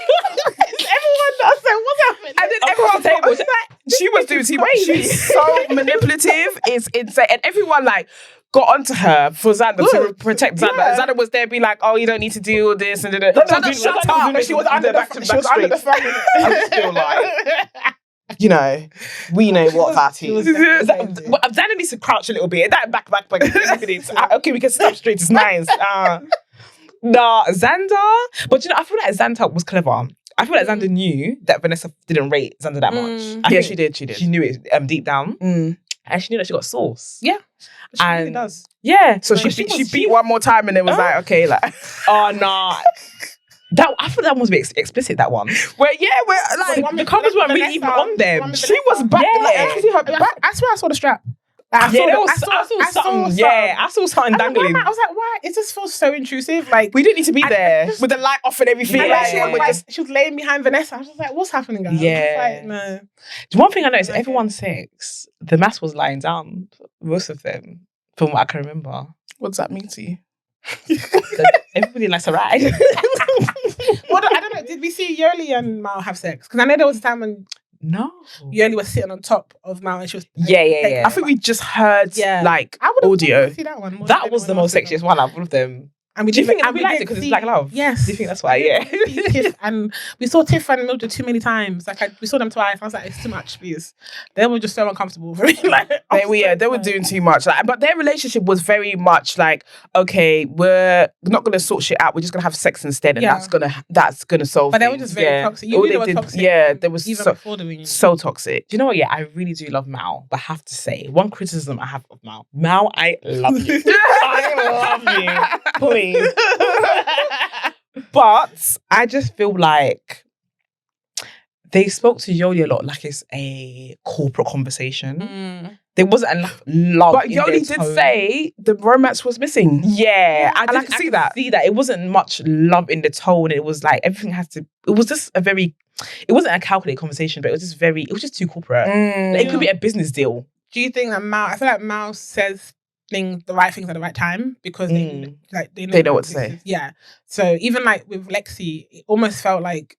Everyone does say, what's happening? And then Across everyone the table, was like, she was doing too much. She's so manipulative. It's insane. And everyone like got onto her for Xander to protect Xander. Yeah. Xander was there being like, oh, you don't need to do all this and Xander, shut Xander up. was She was under the phone. I'm still like, you know, we know what that She was is. definitely crazy. Xander needs to crouch a little bit. That back. Okay, we can sit up straight. It's nice. Nah, Xander. But you know, I feel like Xander was clever. I feel like Xander knew that Vanessa didn't rate Xander that much. I Yeah, think she did. She did. She knew it deep down. Mm. And she knew that she got sauce. Yeah. She really And- does. Yeah. So But she beat one more time and it was like, okay, like, Oh, nah. I thought that was a bit explicit, that one. we're like, The covers weren't really even on them. she was back. Yeah. Like, I could see her back. I swear I saw the strap. Like, I saw something And dangling. I was like, why? It just feels so intrusive. Like, We didn't need to be I there just- with the light off and everything. and Yeah. then Like, she was like, she was laying behind Vanessa. I was just like, what's happening, guys? Yeah. I was just like, no. One thing I noticed, Okay. everyone's sex, the mask was lying down, most of them, from what I can remember. what does that mean to you? Everybody likes a ride. Well, I don't know. Did we see Yoli and Mal have sex? Because I know there was a time when No. Yoli was sitting on top of Mal and she was. Yeah. I think we just heard like I would audio. see that one. more That than was the anyone most else did. sexiest one out of them. And we Do you did- think and we liked it did 'cause it's see- Black Love? Yes. Do you think that's why? Yeah. Tiff and we saw Tiff and Mildred too many times. Like we saw them twice. I was like, it's too much, please. They were just so uncomfortable for me. Like They were doing too much. Like, but their relationship was very much like, okay, we're not gonna sort shit out. We're just gonna have sex instead, and Yeah. that's gonna solve. But they were things. just very toxic. You All knew they they were did- toxic. Yeah, there was even so before the reunion. so toxic. Do you know what? Yeah, I really do love Mal, but I have to say, one criticism I have of Mal. Mal, I love you. I love you. Please. But I just feel like they spoke to Yoli a lot like it's a corporate conversation. There wasn't enough love. But in their Yoli did tone. say the romance was missing. Yeah, And I can see that. See that it wasn't much love in the tone. It was like everything has to. It was just a very. It wasn't a calculated conversation, but it was just very. It was just too corporate. Like, it could be a business deal. Do you think that Mal? I feel like Mal says the right things at the right time because they They know what to this say. is- Yeah. So even like with Lexi, it almost felt like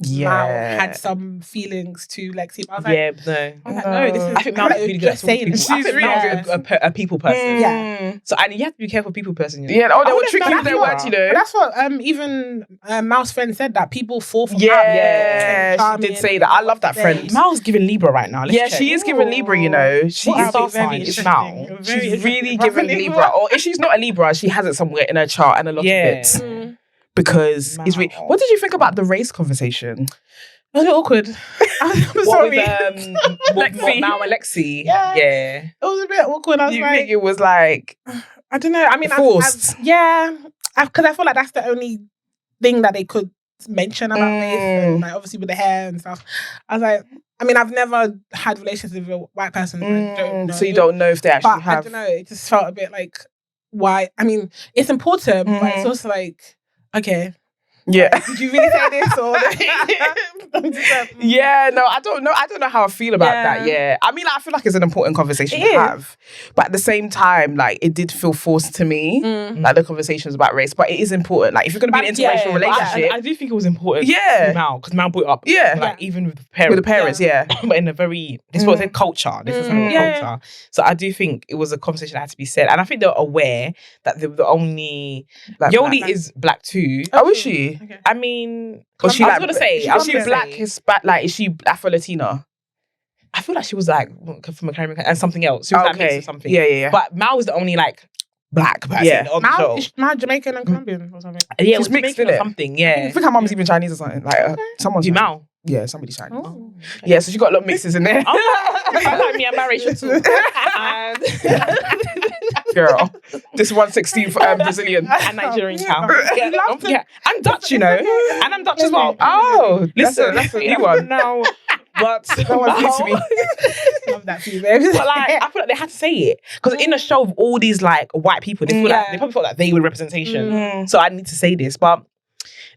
Mal had some feelings to Lexi. But I was like, yeah, no. I was like, no, this is. I think Mal's really good at just saying talking to people. I it. think Mal's a people person. Yeah. So and you have to be careful, people person. You know? Yeah, oh, they I were would've tricky done with their that. words, you know. But that's what even Mal's friend said, that people fall for Mal. Yeah, she did say that. I love that friend. Mal's giving Libra right now. Let's Yeah, check. she is giving Libra, you know. She What is star sign is Mal? She's really giving Libra. Or if she's not a Libra, she has it somewhere in her chart and a lot of it. Because it's really. What did you think about the race conversation? It was a bit awkward. I'm sorry. With Mal and Lexi. Yeah. Yeah. It was a bit awkward. I was You like, think it was like I don't know. I mean, forced? because I feel like that's the only thing that they could mention about race, and like obviously with the hair and stuff. I was like, I mean, I've never had relations with a white person, so I don't know. So you don't know if they actually But have. I don't know. It just felt a bit like, why? I mean, it's important, but it's also like, okay. Yeah. Did you really say this or? Yeah, no, I don't know. I don't know how I feel about that. Yeah, I mean, I feel like it's an important conversation to have, but at the same time, like it did feel forced to me, like the conversations about race. But it is important. Like if you're going to be in an interracial relationship, I do think it was important. Yeah. to Mal, because Mal brought it up. Yeah. like even with the parents. with the parents, yeah. But in a very, this was a culture. This is a culture. So I do think it was a conversation that had to be said. And I think they're aware that they were the only... Like Yoli black. is black too. Oh, is she? Okay. I mean... Was she I was like, going to say... is she black? Is she Afro-Latina? I feel like she was like from a Caribbean and something else. She was like mixed with something. Yeah. But Mal was the only like black person on the show. Is Mal Jamaican and Colombian or something? Yeah, She's it was mixed, Jamaican or innit? something. I Yeah. think her mum's even Chinese or something. Like someone's You Chinese. Mal? Yeah, somebody's Chinese. Oh. Yeah, so she got a lot of mixes in there. I like me, I'm biracial too. Girl, this 116 Brazilian And Nigerian cow. Yeah. Don't forget. I'm Dutch, you know, and I'm Dutch as well. Oh, Listen, that's a new one. now. But That one's new to me. Love that for you, babe. But like, I feel like they had to say it because in a show of all these like white people, they feel like they probably felt like they were representation. So I need to say this. But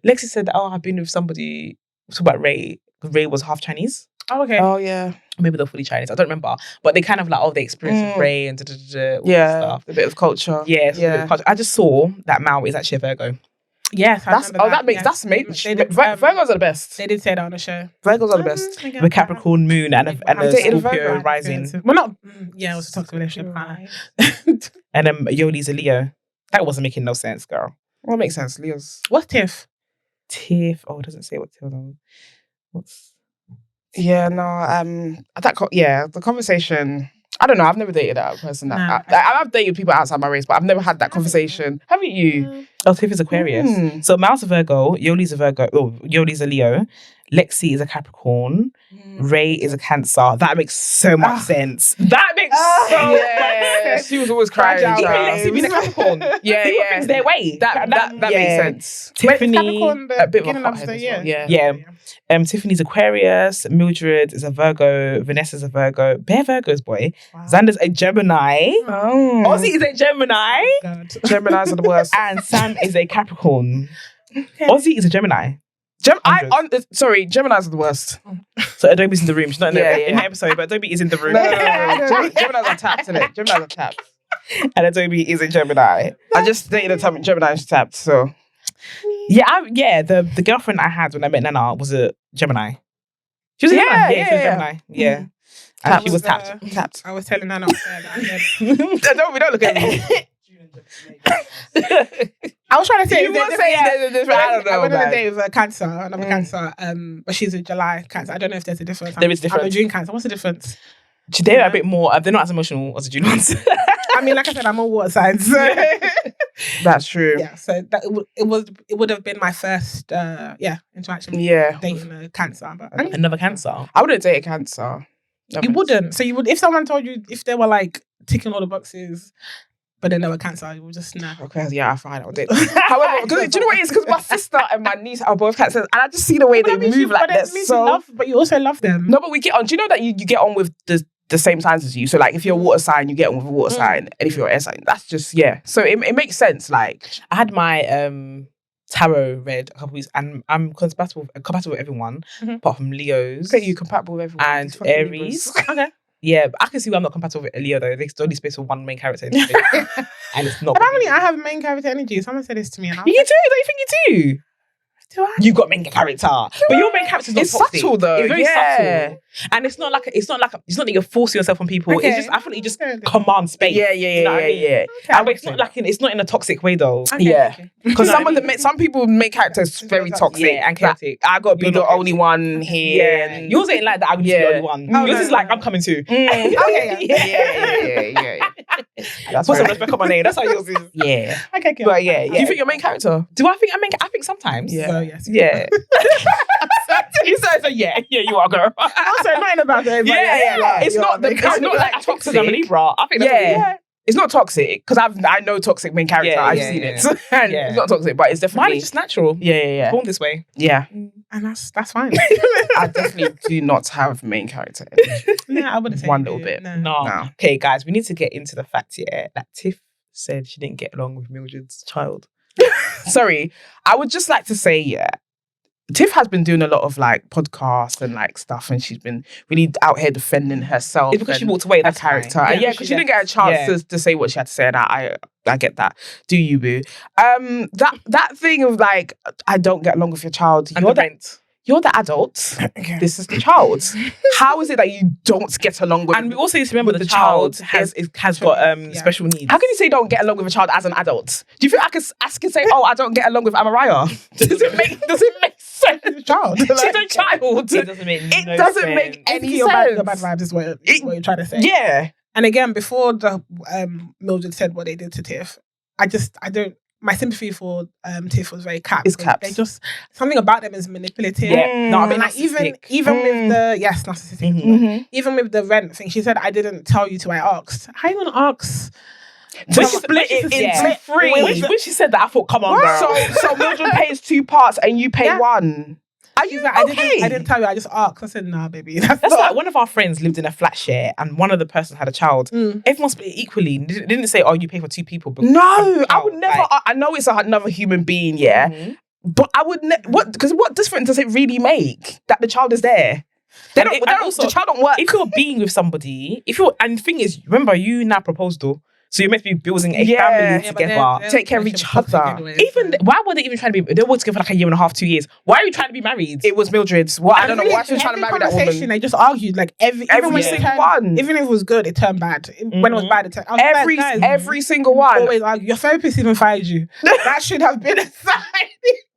Lexi said, "Oh, I've been with somebody." Talk about Ray. Ray was half Chinese. Oh, okay. Oh yeah, Maybe they're fully Chinese. I don't remember. But they kind of like, they experienced with Ray and all yeah, stuff. a bit of culture. Yeah, so a bit of culture. I just saw that Mal is actually a Virgo. Yes, I remember that makes yes. that's made. They did, Virgos are the best. They did say that on the show. Virgos are the best. Okay. With Capricorn moon and a dated a Scorpio Virgo. rising. Well, not. Yeah, it was a toxic relationship. And Yoli's a Leo. That wasn't making no sense, girl. Well, makes sense. Leo's. What's Tiff? Tiff. Oh, it doesn't say what Tiff on. What's... Yeah, no. The conversation. I don't know. I've never dated a person that I've dated people outside my race, but I've never had that conversation. Haven't you? Oh, Tiff is Aquarius. So Mal's a Virgo, Yoli's a Virgo, Yoli's a Leo, Lexi is a Capricorn, Ray is a Cancer. That makes so much sense. That makes so much sense. She was always crying. Even Lexi being a Capricorn. People things their way. That makes sense. Tiffany, Capricorn, a bit of a beginning of hothead the as year. well. Yeah. Tiffany's Aquarius, Mildred is a Virgo, Vanessa's a Virgo. Bare Virgos, boy. Wow. Xander's a Gemini. Oh. Ozzy is a Gemini. God. Geminis are the worst. And Sam is a Capricorn. Ozzy is a Gemini. Geminis are the worst. So Adobe's in the room. She's not in the, in Yeah. the episode, but Adobe is in the room. No. Geminis are tapped, innit? Geminis are tapped. And Adobe is a Gemini. I just dated a Gemini and she's tapped, so. Yeah, the girlfriend I had when I met Nana was a Gemini. She was a Gemini. She was a Gemini. Yeah. And she was tapped. Tapped. I was telling Nana that Don't look at me. I was trying to say You were saying there's a difference. I don't know, I went on a man. date with a Cancer, another Cancer, but she's a July Cancer. I don't know if there's a difference. There is I'm a difference. June Cancer. What's the difference? They're a bit more, they're not as emotional as the June ones. I mean, like I said, I'm all water signs. So. That's true. Yeah, so that it would have been my first interaction with dating a Cancer. But Another Cancer. I wouldn't date a Cancer. you wouldn't. So you would, if someone told you, if they were like ticking all the boxes, but then they were Cancer, you would just nah. Okay, yeah, I find I'll date them. However, do you know what it is? Because my sister and my niece are both Cancers, and I just see the way they move like that. So but you also love them. no, but we get on. Do you know that you get on with the same signs as you? So like, if you're a water sign, you get on with a water sign, and if you're an air sign, that's just So it makes sense. Like I had my tarot read a couple weeks, and I'm compatible with everyone apart from Leos. okay, you compatible with everyone and These fucking Aries. Libras. Okay. Yeah, but I can see why I'm not compatible with a Leo though. There's only space for one main character in the space. And it's not. Apparently, I have main character energy. Someone said this to me, and I was You do? Don't you think you do? Do I? You've got main character, but your main character is not It's toxic. subtle though. It's very Yeah. subtle, and it's not that you're forcing yourself on people. Okay. It's just I feel like you just Okay. command space. Yeah, You know what I mean? yeah. And it's not it's not in a toxic way though. Okay, Yeah. okay. Because You know what I mean? some people make characters very toxic. Yeah, and chaotic. I got to be You're the not only one here. Yeah, yours ain't like that. I'm Yeah. the only one. Oh, Yours no, is like no. I'm coming too. Okay, Yeah. That's Put some right. respect on my name. That's how yours is. Yeah. Okay, okay. But yeah, Do yeah. you think you're main character? Do I think I think sometimes. Yeah. Well, yes. Yeah. You said so. Yeah. Yeah. You are, girl. Also, not about that. Yeah. It's not like toxic. I'm a Libra. I think that's Yeah. It's not toxic because I know toxic main character. Yeah, I've yeah, seen yeah. it. And Yeah. it's not toxic, but it's Mine definitely is just natural. yeah. Born this way. Yeah. And that's fine. I definitely do not have main character. No, I wouldn't say One you little do. bit. No. No. Okay, guys, we need to get into the fact here that Tiff said she didn't get along with Mildred's child. Sorry, I would just like to say, yeah, Tiff has been doing a lot of like podcasts and like stuff, and she's been really out here defending herself. It's because she and walked away. her That's character. fine. And yeah, because she didn't get a chance to say what she had to say, and I get that. Do you, boo? That thing of like, I don't get along with your child. And the rent. You're the adult. Okay. This is the child. How is it that you don't get along with? And we also need to remember with the the child child has got Yeah. special needs. How can you say don't get along with a child as an adult? Do you think I can say, oh, I don't get along with Amariah? Does it make sense? Child. She's a child. It doesn't make It no doesn't sense. make any Basically, your sense. bad vibes is what you're trying to say. Yeah. And again, before the Mildred said what they did to Tiff, I don't. My sympathy for Tiff was very capped. It's because capped. They just something about them is manipulative. Yeah. No, I mean, And like narcissistic. even with the narcissistic. Mhm. Mm-hmm. Even with the rent thing, she said, "I didn't tell you to. I asked. How you gonna ask?" To split it into three. When she said that, I thought, come on, girl. So Mildred pays 2 parts and you pay Yeah. 1. Are you She's like, okay? I didn't tell you. I just asked. I said, "Nah, baby." That's That's not. like one of our friends lived in a flat share and one of the persons had a child. Everyone split it equally. Didn't say, oh, you pay for 2 people. But No, I would out, never. like- I know it's another human being, yeah, Mhm. but I would what difference does it really make that the child is there? And also, the child don't work. If you're being with somebody, and the thing is, remember, you now proposed though. So you're meant to be building a Yeah. family Yeah, but together. they're Take care of each toxic other. anyway, Even so. why were they even trying to be? They were together for like 1.5 years, 2 years. Why are you trying to be married? It was Mildred's. Well, I don't know Really, why she was trying to marry that conversation, woman. They just argued like every Every single single one. Even if it was good, it turned bad. When it was bad, it turned. I was like, guys, Every single one. always argue. Your therapist even fired you. That should have been a sign.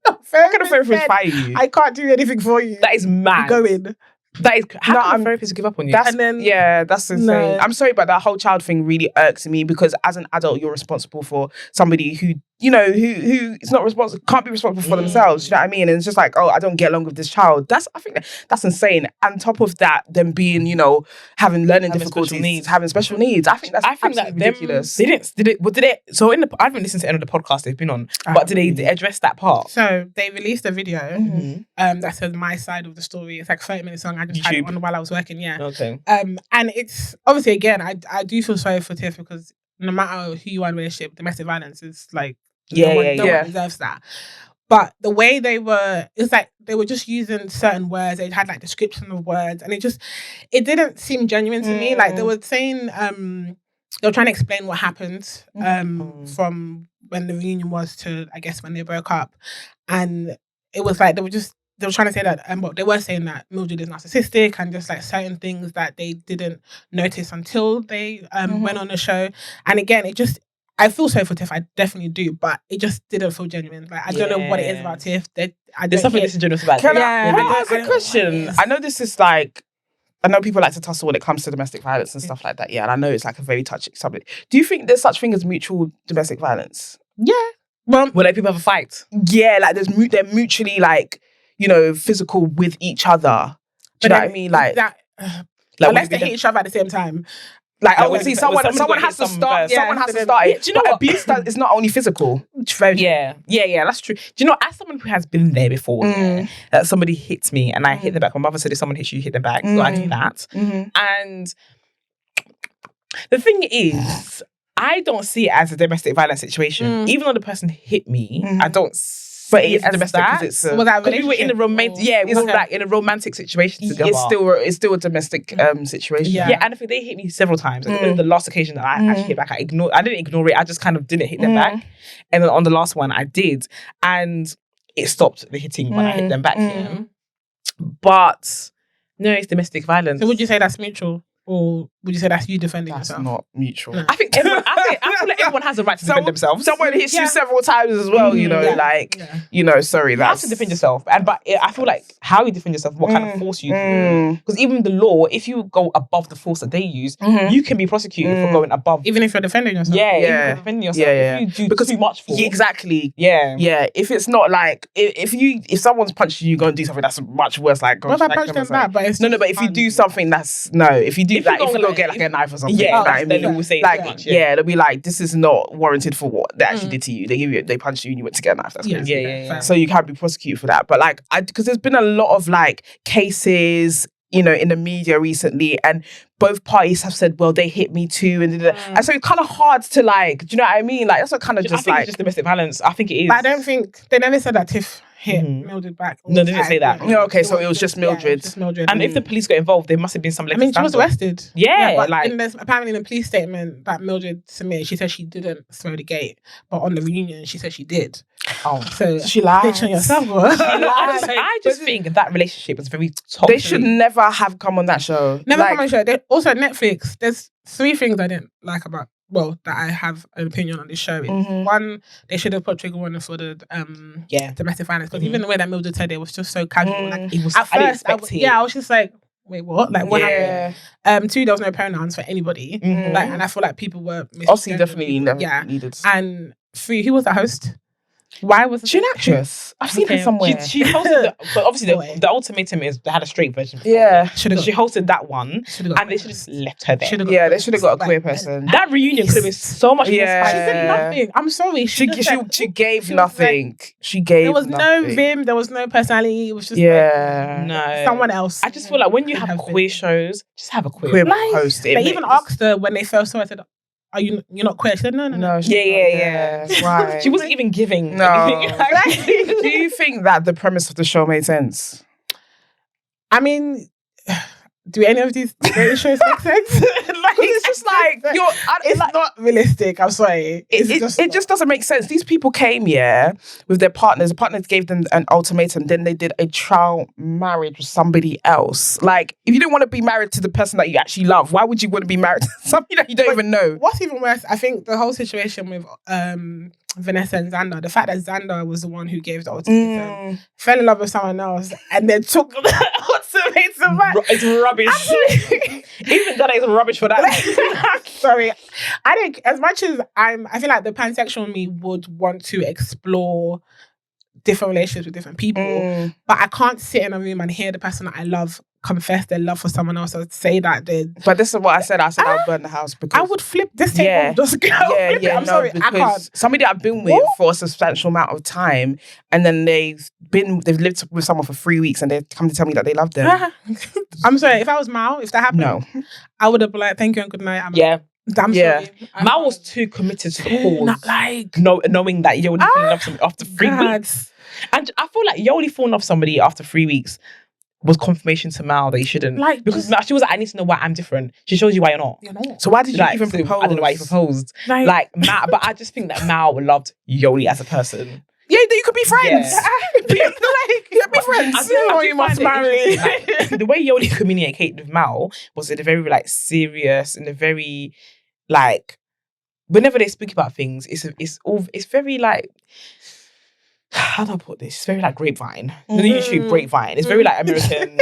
Your How can a therapist therapist said, fire you? I can't do anything for you. That is mad. Go in. That is how No, can I'm- a therapist give up on you? That's And then- that's insane. No. I'm sorry, but that whole child thing really irks me because as an adult, you're responsible for somebody who who is not responsible, can't be responsible for themselves. You know what I mean? And it's just like, oh, I don't get along with this child. I think that's insane. On top of that, them being having learning difficulties, having special needs. I think that's absolutely ridiculous. Did it? So I haven't listened to any of the podcasts they've been on, but did they address that part? So they released a video Mm-hmm. that says my side of the story. It's like 30 minutes long. I just had it YouTube. on while I was working. Yeah. Okay. And it's obviously again, I do feel sorry for Tiff because no matter who you are in a relationship, domestic violence is like no one deserves that. But the way it's like they were just using certain words. They had like description of words, and it didn't seem genuine to me. Like they were saying, they were trying to explain what happened from when the reunion was to I guess when they broke up, and it was like they were trying to say that, but they were saying that Mildred is narcissistic and just like certain things that they didn't notice until they went on the show. And again, I feel sorry for Tiff, I definitely do, but it just didn't feel genuine. Like I don't know what it is about Tiff. There's something disingenuous about it. Can Yeah, I I ask don't a know question? what it is. I know this is like, I know people like to tussle when it comes to domestic violence and stuff like that. Yeah, and I know it's like a very touchy subject. Do you think there's such thing as mutual domestic violence? Yeah. Well, Will people have a fight? Yeah, like they're mutually like, physical with each other. Do you know what I mean? Like, that, Like, unless would they it be hit each other at the same time. like Like, obviously when someone somebody has to hits start. someone Someone has first. to start it. Yeah, do you know But what? abuse is not only physical. Yeah, that's true. Do you know, as someone who has been there before, that somebody hits me and I hit them back. My mother said, if someone hits you, you hit them back. So I do that. And the thing is, I don't see it as a domestic violence situation. Even though the person hit me, I don't But see it's it as domestic that. because Was that a Because we were in a relationship romantic, or- we were Okay. like in a romantic situation together. it's still a domestic situation. Yeah. Yeah, and if they hit me several times, like the last occasion that I actually hit back, I didn't ignore it. I just kind of didn't hit them back. And then on the last one, I did. And it stopped the hitting when I hit them back. But no, it's domestic violence. So would you say that's mutual? Or would you say that's you defending That's yourself? not mutual. No. I think I feel like everyone has a right to defend themselves. Someone hits you several times as well, you know, sorry, You have that's... to defend yourself. But I feel like how you defend yourself, what kind of force you use. Because even the law, if you go above the force that they use, you can be prosecuted for going above. Even if you're defending yourself? Yeah, even if you're defending yourself. If you do too much force. Exactly. Yeah. Yeah, if it's not like, if someone's punching you, go and do something that's much worse, like... What if I punch them back? But it's no, but if you do something that's... No, if you do, like, if you go get like a knife or something, then they will say like, they'll be like, this is not warranted for what they actually did to you. They punched you and you went to get a knife. That's crazy. Yeah. So you can be prosecuted for that. But like, because there's been a lot of like cases, you know, in the media recently, and both parties have said, well, they hit me too, and so it's kind of hard to like, do you know what I mean? Like, that's what kind of just I think like... it's just domestic violence. I think it is. But I don't think they never said that Tiff hit Mildred back. No, they didn't say that. No, okay, so it was just Mildred. Just Mildred. And if the police got involved, there must have been some. I mean, she was arrested. Yeah, but like apparently in the police statement that Mildred submitted, she said she didn't throw the gate, but on the reunion, she said she did. Oh, so she lied. Bitch on yourself. I just think that relationship was very toxic. They should never have come on that show. Never come on the show. Also, Netflix. There's 3 things I didn't like about. Well, that I have an opinion on this show. One, they should have put trigger warning for the domestic violence, because even the way that Mildred said it was just so casual. Like, it was. At first, I was just like, wait, what? Like, what happened? 2, there was no pronouns for anybody. Like, and I feel like people were Obviously, definitely needed. And 3, who was the host? Why was she an actress? I've seen her somewhere. She hosted, but obviously the ultimatum is they had a straight version. Yeah, she hosted that one, and they should have just left her there. They should have got a queer person. That reunion could have been so much more. She did nothing. I'm sorry. She gave nothing. She gave. There was no vim. There was no personality. It was just someone else. I just feel like when you have queer shows, just have a queer host. They even asked her when they first saw it. Said, "Are you're not queer?" She said, "No." Yeah. Right. She wasn't even giving. No. Do you think that the premise of the show made sense? I mean, do any of these shows make sense? It's just like it's not realistic. I'm sorry. It just doesn't make sense. These people came with their partners. The partners gave them an ultimatum. Then they did a trial marriage with somebody else. Like, if you don't want to be married to the person that you actually love, why would you want to be married to somebody that you don't even know? What's even worse, I think the whole situation with Vanessa and Xander, the fact that Xander was the one who gave the ultimatum, fell in love with someone else, and then took the ultimatum back. It's rubbish. Even that is rubbish for that. Sorry, I think as much as I feel like the pansexual in me would want to explore different relationships with different people, but I can't sit in a room and hear the person that I love confess their love for someone else or say that they. But this is what I said. I said I would burn the house because I would flip this table. Just go. I'm sorry, I can't. Somebody I've been with for a substantial amount of time, and then they've lived with someone for 3 weeks, and they come to tell me that they love them. I'm sorry. If I was Mao, if that happened, I would have been like, "Thank you and good night." I'm sorry. Mao was too committed to the cause. Not like knowing that you only falling off somebody after 3 weeks. And I feel like you only falling off somebody after 3 weeks was confirmation to Mal that you shouldn't. Like, because she was like, I need to know why I'm different. She shows you why you're not. So why did you even propose? I don't know why you proposed. Like Mal, but I just think that Mal loved Yoli as a person. Yeah, you could be friends. Yeah. You could be friends. I know you must marry. Like, the way Yoli communicated with Mal was in a very like serious, in a very like whenever they speak about things, it's very like. How do I put this? It's very like grapevine. The YouTube grapevine. It's very like American.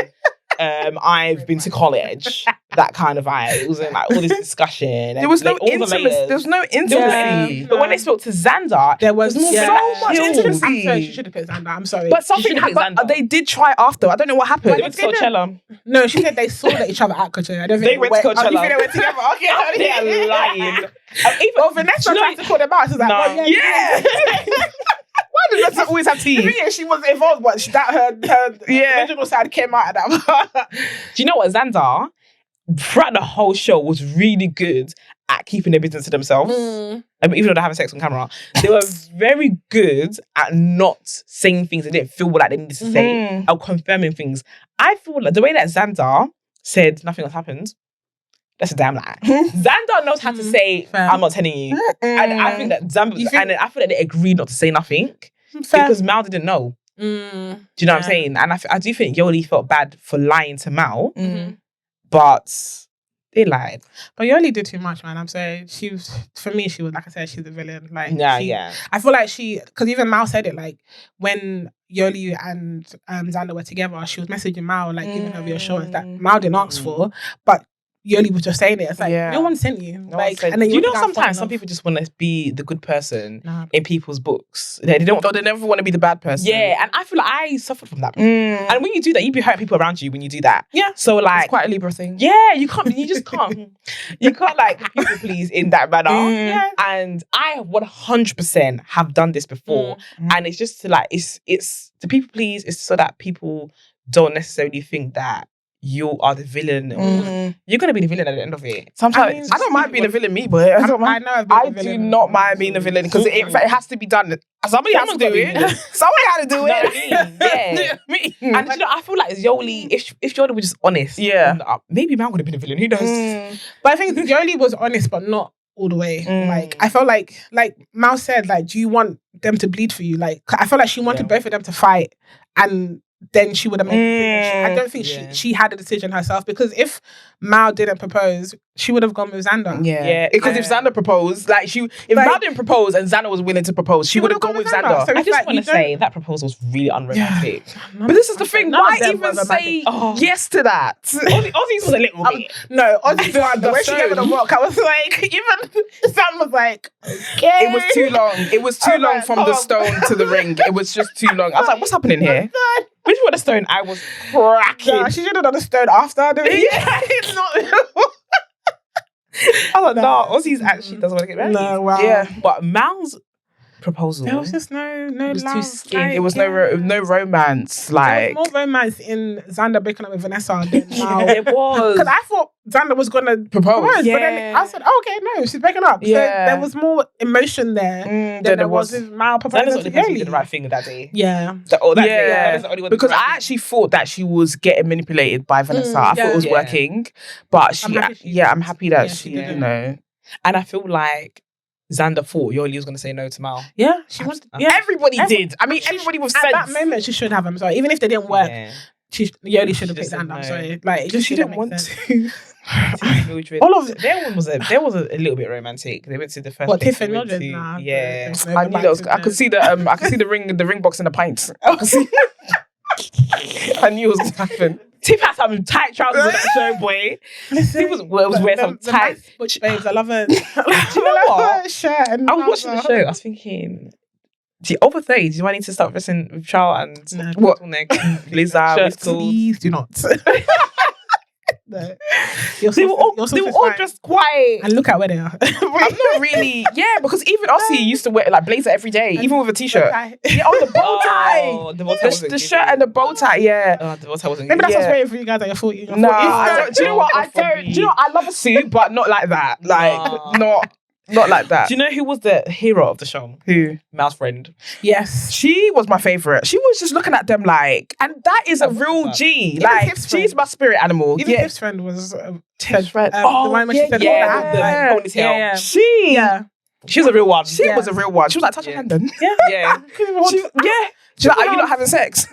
I've been to college. That kind of vibe. It was like all this discussion. There was like, no intimacy. There was no intimacy. But when they spoke to Xander, there was so much intimacy. I'm sorry, she should have picked Xander. I'm sorry. But something happened. They did try after. I don't know what happened. They went to Coachella. No, she said they saw each other at Coachella. I don't think they went to Coachella. You think they went together? Okay, they're lying. Well, Vanessa tried to call them out. She's like, no. Why does Vanessa always have tea? The thing is, she wasn't involved, but her original side came out of that. Do you know what? Xander, throughout the whole show, was really good at keeping their business to themselves. Even though they're having sex on camera, they were very good at not saying things they didn't feel like they needed to say, or confirming things. I feel like the way that Xander said nothing has happened, that's a damn lie. Xander knows how to say, I'm not telling you. And I think that and I feel that they agreed not to say nothing. because Mal didn't know. Do you know what I'm Yeah. saying? And I do think Yoli felt bad for lying to Mal, but they lied. But Yoli did too much, man. I'm sorry. For me, she was, like I said, she's a villain. Like, Yeah. I feel like because even Mal said it, like, when Yoli and Xander were together, she was messaging Mal, like, giving her reassurance that Mal didn't ask for, but Yoli was just saying it. It's like, no one sent you. And then you know, sometimes some people just want to be the good person in people's books. They never want to be the bad person. Yeah, and I feel like I suffered from that. And when you do that, you be hurting people around you when you do that. Yeah. So like, it's quite a Libra thing. Yeah, you just can't like people please in that manner. Yeah. And I 100% have done this before. And it's just to like, it's to people please, it's so that people don't necessarily think that you are the villain. You're gonna be the villain at the end of it. Sometimes I don't mind being a villain, but I don't mind. I do not mind being a villain because it has to be done. Somebody has to do it. Somebody had to do it. Yeah. And you know, I feel like Yoli, if Yoli was just honest, maybe Mal would have been a villain. Who knows? But I think Yoli was honest, but not all the way. Like, I felt like Mal said, like, do you want them to bleed for you? Like, I felt like she wanted both of them to fight, and then she would have made a decision. I don't think she had a decision herself, because if Mal didn't propose, she would have gone with Xander. Yeah. Because if Xander proposed, if Mal didn't propose and Xander was willing to propose, she would have gone with Xander. So I just want to say that proposal was really unromantic. But this is the thing. Why even say yes to that? Ozzy's was a little bit. No, Ozzy's one. The way she gave it a rock, I was like, even Sam was like, okay. It was too long. It was too long from the stone to the ring. It was just too long. I was like, what's happening here? When she got the stone, I was cracking. Yeah, she should have done the stone after. It's not. I was like, no, Ozzy's actually doesn't want to get married. No, wow. Yeah, but Mal's proposal. There was just no it was love. too skinny. It was no romance. Like, there was more romance in Xander breaking up with Vanessa than Mal. It was. Because I thought Xander was gonna propose, but then I said, "Oh, okay, no, she's breaking up." So there was more emotion there than there was with Mal proposing to Xander's did the right thing that day. Yeah, That day, the only one because I actually thought that she was getting manipulated by Vanessa. I thought it was working, but I'm happy that she you know. And I feel like Xander thought Yoli was going to say no to Mal. Yeah, she wanted. Yeah, everybody did. I mean, everybody was at that moment. She should have. I'm sorry, even if they didn't work, Yoli should have picked Xander. I'm sorry, like she didn't want to. All of their one was there was a little bit romantic. They went to the first. What, Tiff and Mildred? Nah, yeah, I knew that was. I could see the ring box and the pints. I knew it was gonna happen. Tiff had some tight trousers on that show, boy. Tiff was wearing some tight. Butch babes, I love it. Do you know what? Shirt and I was watching the show. I was thinking, over 30, do I need to start dressing with Charles and bottleneck, blazer, please do not. No. They were all dressed quiet. And look at where they are. I'm not really, because even Ossie used to wear like blazer every day, even with a t-shirt. The bow tie. The shirt and the bow tie, the bow tie wasn't maybe that's what's waiting for you guys at your 40s. No, I don't. Do you know what? I don't. Do you know what? I love a suit, but not like that. Like, not like that. Do you know who was the hero of the show? Who? Mal's friend. Yes. She was my favourite. She was just looking at them like, and that is a real G. Even like, Tiff's she's my spirit animal. Even Tiff's friend was Tiff's friend. The one when she said, ponytail. She was a real one. She Yeah. was a real one. She was like, touch your hand then. Yeah. She's like, are you not having sex?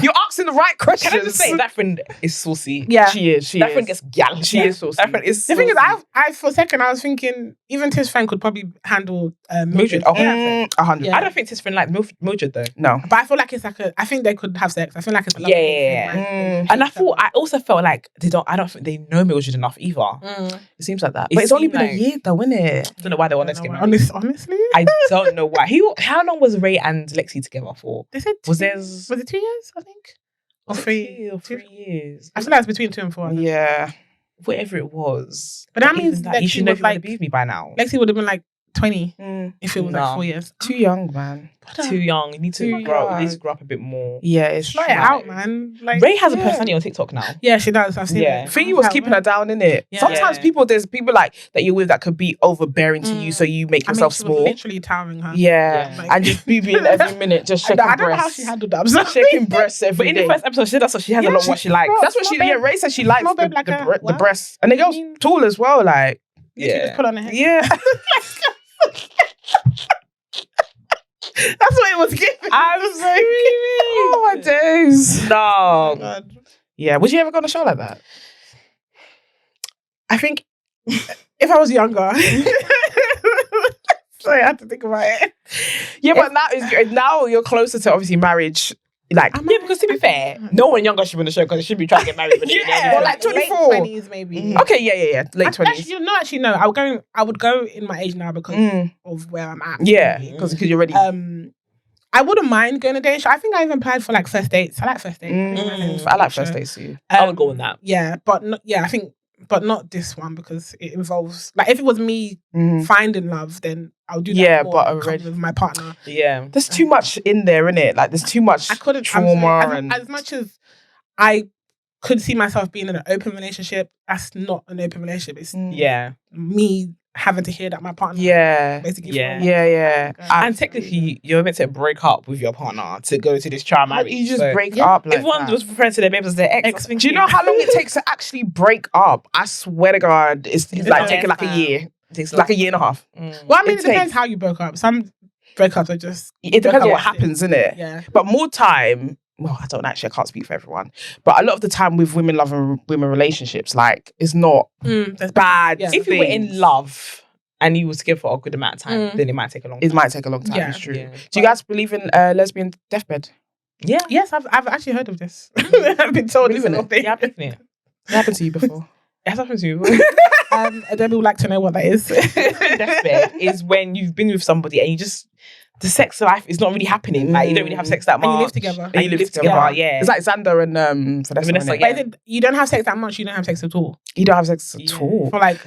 You're asking the right questions. Can I just say, that friend is saucy. Yeah. She is. That friend gets gal. She is saucy. That friend is The thing is, I for a second, I was thinking, even Tiff's friend could probably handle Mildred. 100. Yeah. I don't think Tiff's friend like Mildred though. No. But I feel like it's like I think they could have sex. I feel like it's a lovely thing, And I also felt like I don't think they know Mildred enough either. It seems like that. It But it's only been seemed a year though, isn't it? I don't know why they want to get married. Honestly? I don't know why. How long was Ray and Lexi together for? They said Was it 2 years, I think? Or 3 or 3 years? I feel like it's between 2 and 4. Yeah. Whatever it was. But that means you should know if you want to like be with me by now. Lexi would have been like 20 if it was No. like 4 years. Too young, man. Too young. You need to grow up. You need to grow up a bit more. Yeah, it's Try it out, man. Like, Ray has a personality on TikTok now. Yeah, she does. I've seen it. Thingy was keeping her down, innit? Yeah. Sometimes there's people like that you're with that could be overbearing to you, so you make yourself she small. was literally towering her. Yeah. Like- and just BBing every minute, just shaking I don't know how breasts. she handled that. I'm sorry. Shaking breasts But every in day. the first episode, she said that's what she has a lot of what she likes. That's what she. Small Yeah, babe. Ray said she likes Small babe like the what? breasts, and the girl's tall as well. Like, Literally just put on her head. yeah. That's what it was giving. I'm so Oh my days. No. God. Yeah. Would you ever go on a show like that? I think if I was younger, sorry, I had to think about it. Yeah, but now you're closer to obviously marriage. Like, Yeah, because to be fair, no one younger should be on the show because they should be trying to get married. Yeah, Or like late 24. 20s maybe. okay, yeah. Late 20s. Actually, no. I would go in my age now because of where I'm at. Yeah, because you're ready. I wouldn't mind going on a date show. I think I even applied for like first dates. I like first dates. I like first dates too. I would go on that. Yeah, but I think, but not this one because it involves like if it was me finding love, then I'll do that. Yeah, more but and come already with my partner. Yeah. There's too much in there, innit? Like, there's too much I couldn't trauma as much as I could see myself being in an open relationship. That's not an open relationship. It's Yeah. me having to hear that my partner. Yeah. Basically. Yeah. Yeah. And technically, you're meant to break up with your partner to go to this child How marriage. do you just so break up? Like everyone that? was referring to their babes as their ex. Do you know how long it takes to actually break up? I swear to God, it's like not taking like a year. It takes like a year and a half. Well, I mean, It it depends takes- how you broke up. Some breakups are just. It depends on Yeah. what happens, innit? Yeah. But more time, well, I can't speak for everyone. But a lot of the time with women loving women relationships, like, it's not That's bad. Yeah. If you were in things. love and you was together for a good amount of time, then it might take a long time. It might take a long time, Yeah. it's true. Yeah. Do you guys believe in lesbian deathbed? Yeah. Yes, I've actually heard of this. I've been told this Believe in little it? thing. Yeah, I've been it. What happened to you before? It has happened to me. Debbie would like to know what that is. Deathbed is when you've been with somebody and you just the sex life is not really happening. Like you don't really have sex that much. And you live together. And you live together. Yeah. It's like Xander and Vanessa. Vanessa, innit? yeah. But is it, you don't have sex that much, you don't have sex at all. You don't have sex at Yeah. all. For like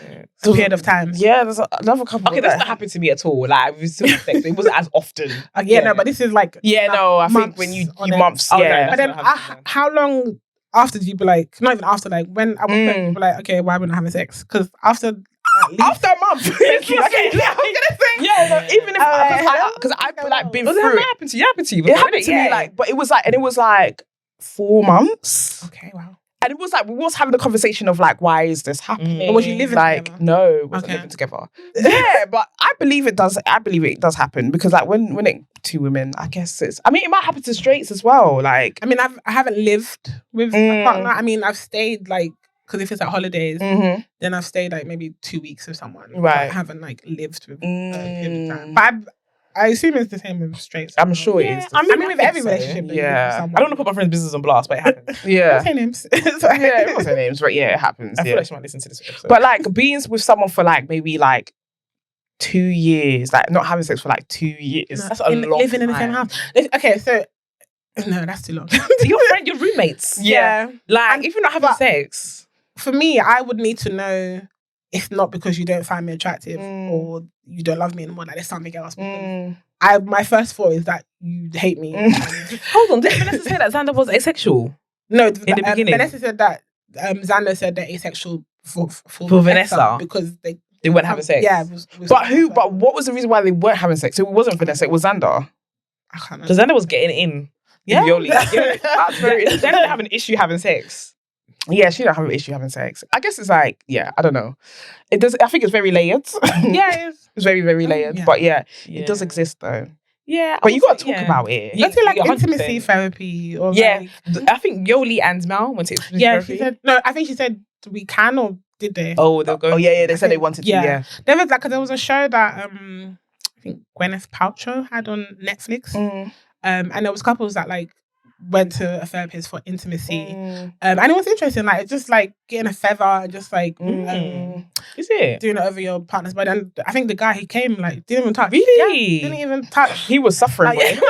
a period of time. Yeah, there's another couple. Okay, that's not happened to me at all. Like we still have sex. It wasn't as often. No, but this is like. Yeah, no, I think months when you on it. months, Oh, no, yeah. But then That's what happened. how long after did you be like, not even after, like when at what point you be like, okay, why are we not having sex? Because after at least, After a month. Okay, yeah, I'm gonna say. Yeah, no, even if because I've like been Was through that it. happened to you? It happened to you. It happened to me like, but it was like 4 months. okay, wow. And it was like we was having a conversation of like, why is this happening? But was you living like, together? no, we wasn't Okay. living together. Yeah, but I believe it does. I believe it does happen because like when it two women, I guess it's. I mean, it might happen to straights as well. Like, I mean, I haven't lived with a partner. I mean, I've stayed like, because if it's at holidays, then I've stayed like maybe 2 weeks with someone. But I Right. haven't like lived with a period of time. But I assume it's the same with straights. I'm sure it Yeah, is. I mean, with think every so. relationship. that you Yeah. live with I someone. don't want to put my friend's business on blast, but it happened. Yeah, Don't say names. yeah. It wasn't names, but yeah, it happens. I feel Yeah. like she might listen to this episode. But like being with someone for like maybe like 2 years, like not having sex for like 2 years. that's a long living in the same time. house. Okay, so no, that's too long. Your roommates. Yeah. Like And- if you're not having but- sex, For me, I would need to know it's not because you don't find me attractive Mm. or you don't love me anymore. Like there's something else. Because Mm. my first thought is that you hate me. Mm. And- hold on. Did Vanessa say that Xander was asexual? no, In the beginning. Vanessa said that Xander said they're asexual for Vanessa. because they They weren't having sex. Yeah, But what was the reason why they weren't having sex? It wasn't Vanessa, it was Xander. I can't Because remember. Xander was getting in. Yeah. Yoli. That's very Xander didn't have an issue having sex. Yeah, she don't have an issue having sex. I guess it's like, yeah, I don't know. It does. I think it's very layered. Yeah, it is. It's very, very layered. Yeah. But yeah, it does exist though. Yeah. But you got to talk about it. Yeah. Let's do like 100%. intimacy therapy or Yeah. like, I think Yoli and Mel went to intimacy yeah. therapy. She said no. I think she said we can or did they? Oh, they'll go. Oh yeah, they I said they think- wanted to. yeah. Yeah. There was like there was a show that I think Gwyneth Paltrow had on Netflix, Mm. and there was couples that like went to a therapist for intimacy, Mm. and it was interesting. Like it's just like getting a feather and just like Is it? doing it over your partner's body. And I think the guy he came like didn't even touch. Really? Yeah, didn't even touch. He was suffering. Like, boy.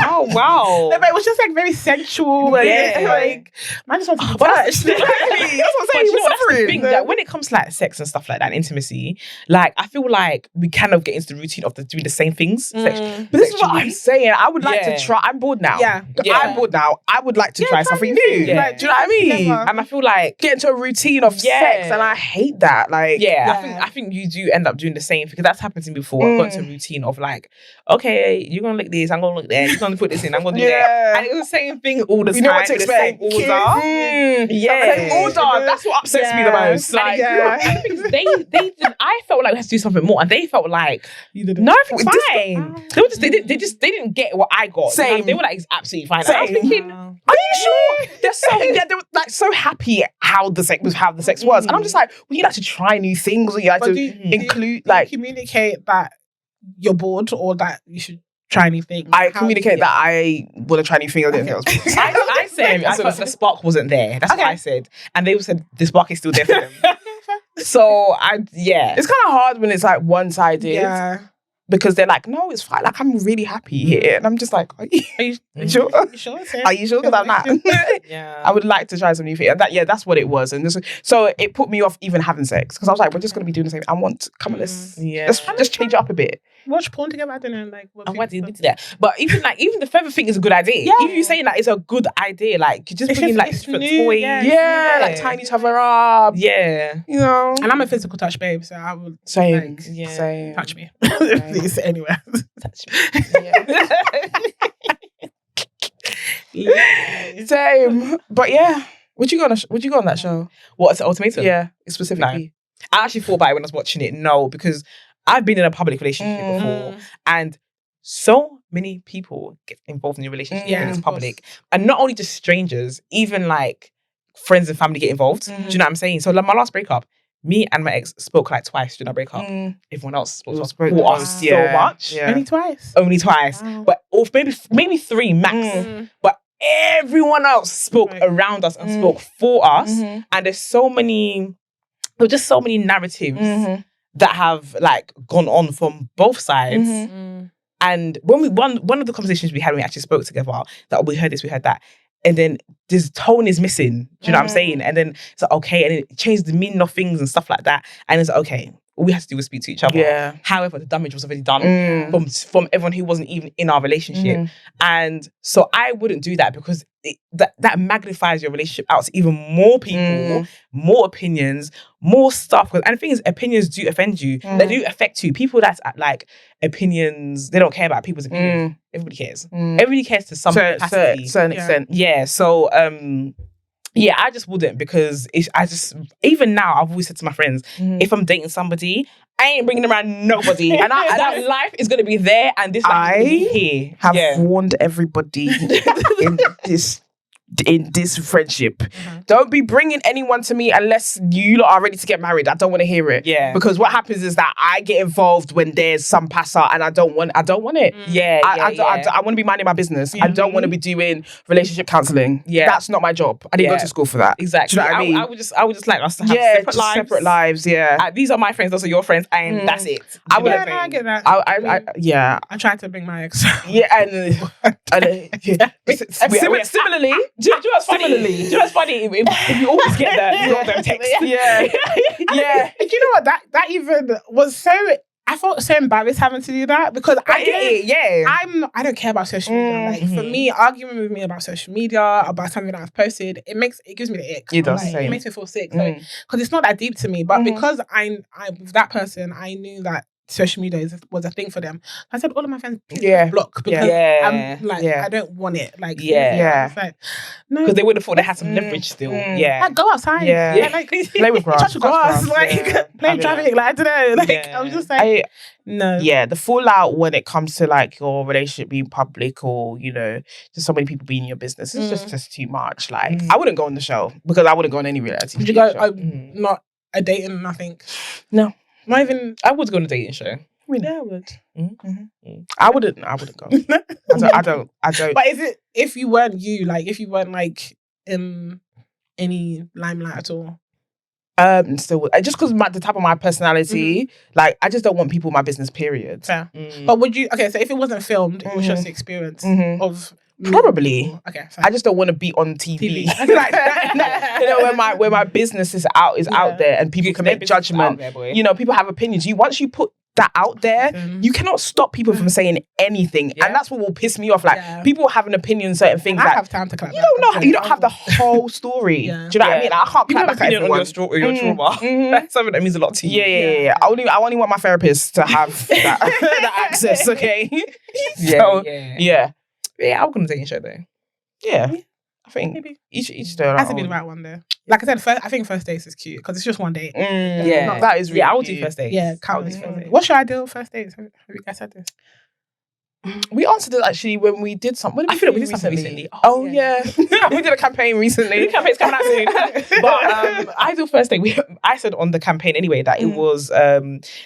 Oh wow. No, but it was just like very sensual. And, Yeah. like man just wanted to be But touched. That's what I'm saying. But He you know was what, that's the suffering. thing, that when it comes to like sex and stuff like that, and intimacy, like I feel like we kind of get into the routine of doing the same things. Mm. But this is what I'm saying. I would like Yeah. to try. I'm bored now. Yeah. Yeah. I'm bored now. I would like to Yeah, try try something new new. things. Yeah. Like, Do you know what I mean? together. And I feel like Get into a routine of Yeah. sex, and I hate that. Like, yeah, I think you do end up doing the same because that's happened to me before. I've got into a routine of like, okay, you're gonna lick this, I'm gonna lick that, you're going to put this in. I'm going to do Yeah. that. And it was the same thing all the time. You know what to the same expect. order. Yeah. Same order. That's what upsets me the most. Like, I felt like we had to do something more, and they felt like no, everything's fine. They didn't get what I got. Same. They were like, it's absolutely fine. Same. And I was thinking, are you sure? They were like so happy how the sex was, and I'm just like, well, you like to try new things, or you like But to do you include like. communicate that you're bored or that you should try new things? I communicate that I want to try new things. I didn't think I was. I said I thought the spark wasn't there. That's what I said, and they said the spark is still there for them. So It's kind of hard when it's like one-sided. Yeah. Because they're like, no, it's fine. Like, I'm really happy here. And I'm just like, are you sure? Are you sure? Are you sure? Because I'm not. Yeah. I would like to try some new things. That's what it was. And so it put me off even having sex. Because I was like, we're just going to be doing the same. I want, come on, let's just change it up a bit. Watch porn together. I don't know, like. Why did we do that? But even the feather thing is a good idea. Yeah. Even you saying that it's a good idea, like you just bring in like different toys. Yeah, like tying each other up. Yeah. You know. And I'm a physical touch babe, so I would Same. like, Same. touch me. Please, anywhere. Touch me. Same. But yeah. Would you go on that show? What's Ultimatum? Yeah, specifically. I actually thought about it when I was watching it. No, because I've been in a public relationship before, and so many people get involved in your relationship when it's public, and not only just strangers, even like friends and family get involved. Do you know what I'm saying? So like my last breakup, me and my ex spoke like twice during our breakup. Everyone else spoke to us so much. Yeah. Only twice. Wow. But or maybe 3 max. But everyone else spoke around us and spoke for us. And there's just so many narratives that have like gone on from both sides. And when one of the conversations we had when we actually spoke together, that we heard this, we heard that. And then this tone is missing. Do you know what I'm saying? And then it's like, okay, and it changed the meaning of things and stuff like that. And it's like, okay, all we had to do was speak to each other. Yeah. However, the damage was already done from everyone who wasn't even in our relationship. And so I wouldn't do that because that magnifies your relationship out to even more people, more opinions, more stuff. And the thing is, opinions do offend you. They do affect you. People that's like opinions, they don't care about people's opinions. Everybody cares. Everybody cares to some capacity. Certain extent. Yeah. So yeah, I just wouldn't because even now I've always said to my friends, if I'm dating somebody, I ain't bringing around nobody, and that life is gonna be there, and this life is gonna be here. Have warned everybody in this friendship. Don't be bringing anyone to me unless you lot are ready to get married. I don't want to hear it. Yeah. Because what happens is that I get involved when there's some passer and I don't want it. I want to be minding my business. I don't want to be doing relationship counselling. Yeah. That's not my job. I didn't go to school for that. Exactly. Do you know what I mean? I would just like us to have separate lives. Yeah. These are my friends, those are your friends, and that's it. I get that. I tried to bring my ex. Similarly. Do you know what's funny? Do you know what's funny? If you always get that text. Yeah. Do you know what? That even was so. I felt so embarrassed having to do that because I get it. Yeah. I don't care about social media. Like for me, arguing with me about social media, about something that I've posted, it gives me the ick. It does. It makes me feel sick. Because it's not that deep to me. But because I'm with that person, I knew that social media was a thing for them. I said all of my friends block because I'm like I don't want it. Like it's like no, because they would have thought they had some leverage still. Like, go outside. Like play with grass. Touch grass. Like play traffic. Like I don't know. Like I was just like no. Yeah, the fallout when it comes to like your relationship being public or just so many people being in your business is just too much. Like I wouldn't go on the show because I wouldn't go on any reality. Would you go? Not a dating. Nothing. No. Not even. I would go on a dating show. Yeah, I would. I wouldn't go. I don't. But is it if you weren't like in any limelight at all? Still, just because the type of my personality, like I just don't want people in my business. Period. Fair. But would you? Okay, so if it wasn't filmed, it was just the experience of. Probably. Okay. Fine. I just don't want to be on TV. Like, where my business is out there and people can make judgment. There, people have opinions. Once you put that out there, you cannot stop people from saying anything, and that's what will piss me off. Like people have an opinion on certain things. I have time to clap. You don't know. You don't have the whole story. Do you know what I mean? I can't clap back at everyone. On your trauma. That's something that means a lot to you. Yeah. I only want my therapist to have that access. Okay. Yeah, I'm gonna take a show though. Yeah. I think Maybe. each their Has to be own. the right one though. Like I said, I think first dates is cute because it's just one date. Yeah, Not- that is really I will do cute. first dates. Yeah, I'll count do as first first dates. date. What's your ideal first dates? Have you guys said this? We answered it actually when we did something. I feel like we did something recently. Oh yeah, we did a campaign recently. The campaign's coming out soon. But ideal first date. I said on the campaign anyway that it was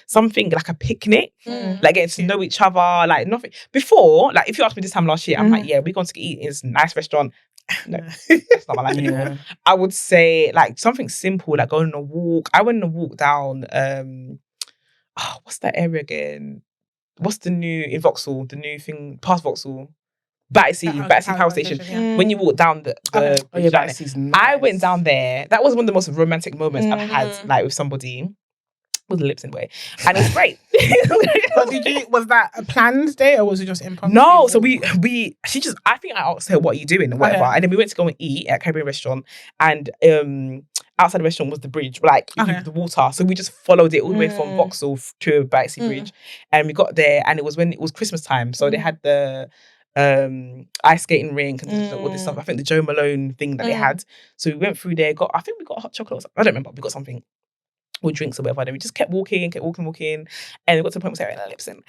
something like a picnic, like getting to know each other, like nothing. Before, like if you asked me this time last year, I'm like, yeah, we're going to eat in this nice restaurant. No, that's not my life anymore. I would say like something simple, like going on a walk. I went on a walk down. What's that area again? What's the new in Vauxhall? The new thing past Vauxhall, Battersea Power Station. Yeah. When you walk down the Okay. bridge down there, Battersea's nice. I went down there. That was one of the most romantic moments I've had, like with somebody. With the lips anyway, and it was great. But was that a planned date or was it just impromptu? No, so I think I asked her, what are you doing or whatever. Okay. And then we went to go and eat at a Caribbean restaurant, and outside the restaurant was the bridge, like the water. So we just followed it all the way from Vauxhall to Battersea Bridge. And we got there, and it was when it was Christmas time. So they had the ice skating rink and all this stuff. I think the Joe Malone thing that they had. So we went through there, I think we got hot chocolate or something. I don't remember, we got something. Or drinks or whatever. Then we just kept walking, and we got to the point where we said, lips in.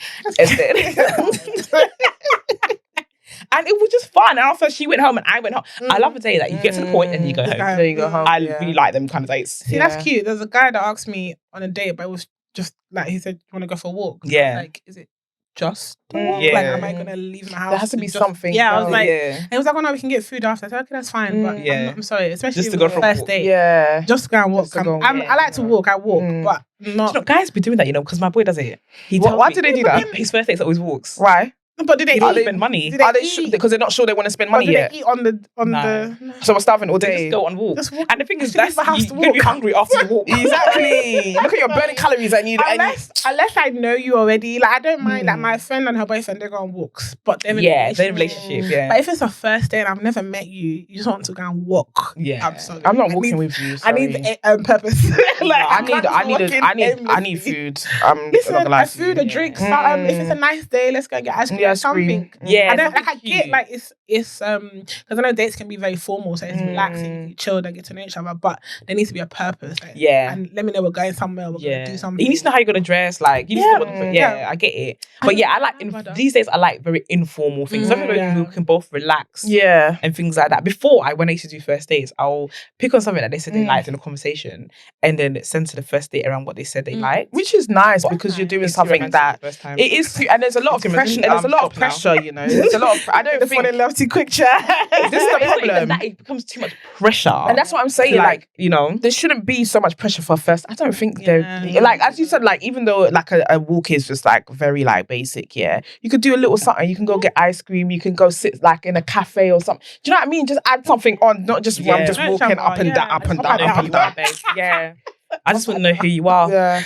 And it was just fun. And after she went home and I went home. I love a day that you get to the point and you go home. There you go home. I really like them kind of dates. See, that's cute. There's a guy that asked me on a date, but it was just like he said, "You want to go for a walk?" Yeah. I was like, is it just a walk? Yeah. Like, am I gonna leave my house? There has to be just- something. Yeah, I was like, yeah. and he was like, "Oh no, we can get food after." I said, "Okay, that's fine." But I'm sorry, especially Just to with go the for a first walk. date. Yeah. Just to go and walk. Just to go and I like to walk. I walk, but Do not. you know, guys be doing that, because my boy does it. He Why tells me- do they do that? His first dates always walks. Why? But did they He doesn't eat? spend money. Did they Are they eat? because they're not sure they want to spend Or money did yet? they eat on the No. So we're starving all They day. just go on walk. Just walk. And the thing is, Just leave that's the house you're to going to be walk. hungry after you walk. Exactly. Look at your burning calories and you. Unless I know you already, like I don't mind that my friend and her boyfriend they go on walks, but they're in a They're in a relationship, yeah. But if it's a first date and I've never met you, you just want to go and walk. Yeah. I'm sorry. I'm not I walking need- with you. I need sorry. purpose. Like, I can't just walk in need aimlessly. food. I'm Listen, not gonna lie a to food, you. a drink, something. If it's a nice day, let's go and get ice cream. Yeah, or ice cream. something. Yeah, I don't like. I something get cute. like it's because I know dates can be very formal, so it's relaxing, you chill, and get to know each other. But there needs to be a purpose. Like, Yeah. and let me know we're going somewhere. We're gonna do something. You need to know how you're gonna dress. Like you need to know what I get it. But yeah, I like these days. I like very informal things. Something where we can both relax. Yeah. And things like that. Before when I used to do first dates, I'll pick on something that they said they liked in a conversation, and then center the first date around what they said they liked. Which is nice because you're doing It's something romantic that the first time. it is, and there's a lot of Okay, pressure. maybe, There's a lot of stop now. pressure, you know. There's a lot of. I don't the fall think in love too quick, chat. this is the It's not even problem. that, it becomes too much pressure. And that's what I'm saying. Like, like there shouldn't be so much pressure for first. I don't think Yeah. they're like, as you said, like even though like a walk is just like very like basic, yeah, you could do a little something. You can go get ice cream. You can go sit like in a cafe or something. Do you know what I mean? Just add something on, not just I'm just Know each walking other, up and yeah. down, up and Up down, and up and down. Yeah. I just want to know who you are. Yeah,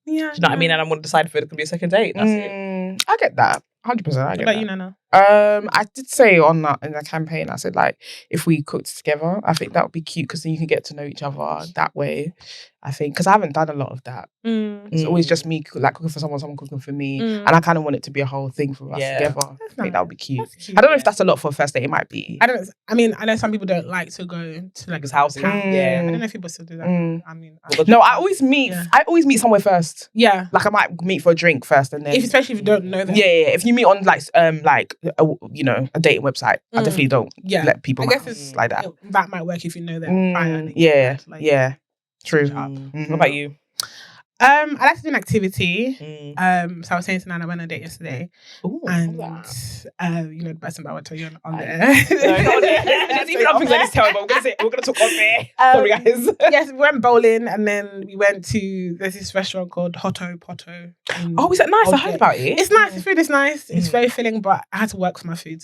Do you know what I mean? And I'm going to decide if it can be a second date. That's it. I get that. 100%. I What get about that. you, Nana? I did say on that in the campaign, I said like if we cooked together, I think that would be cute because then you can get to know each other that way. I think because I haven't done a lot of that. It's always just me like cooking for someone cooking for me, and I kind of want it to be a whole thing for us together. I think that would be cute. That's cute. I don't know if that's a lot for a first date. It might be. I don't. I mean, I know some people don't like to go to like His house. town. Yeah. I don't know if people still do that. Mm. I mean, No, I always meet. Yeah. I always meet somewhere first. yeah. Like I might meet for a drink first, and then Especially if you don't know them. yeah. If you meet on like a dating website, I definitely don't Yeah. let people I guess my it's house like that. That might work if you know them prior. and Yeah, like, yeah, true. What about you? I like to do an activity. Mm. So I was saying to Nana, I went on a date yesterday, Ooh, and what's you know the person that I would tell you on there. There's even other things I need to tell you, but we're gonna talk on there. Sorry, guys. Yes, we went bowling, and then we went to there's this restaurant called Hotto Potto. Oh, is that nice? I heard Okay. about it. It's nice. The food is nice. It's very filling, but I had to work for my food.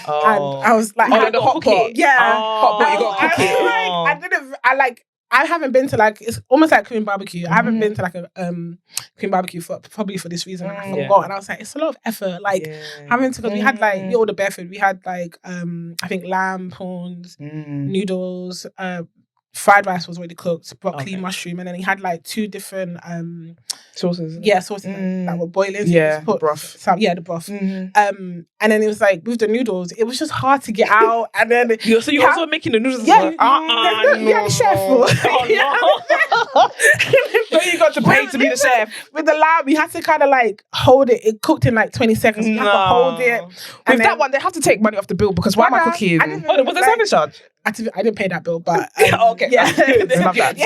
Oh. And I was like, Oh, I like the hot pot? Yeah. Oh, pot, you got to cook it. I haven't been to like it's almost like Korean barbecue. I haven't been to like a Korean barbecue for probably for this reason. I forgot, and I was like, it's a lot of effort. Like having to because we had like we ordered bare food. We had like I think lamb prawns, noodles, fried rice was already cooked, broccoli, Okay. mushroom, and then he had like 2 different Sauces. sauces that were boiling. So Yeah, he just put broth. the broth. And then it was like with the noodles, it was just hard to get out. And then So you're also making the noodles? yeah, as yeah, the chef. So you got to pay to be the chef. With the lamb, you had to kind of like hold it. It cooked in like 20 seconds. You had to hold it. With that one, they have to take money off the bill because why am I cooking? Was there service charge? I didn't pay that bill, but Okay. yeah, Love that.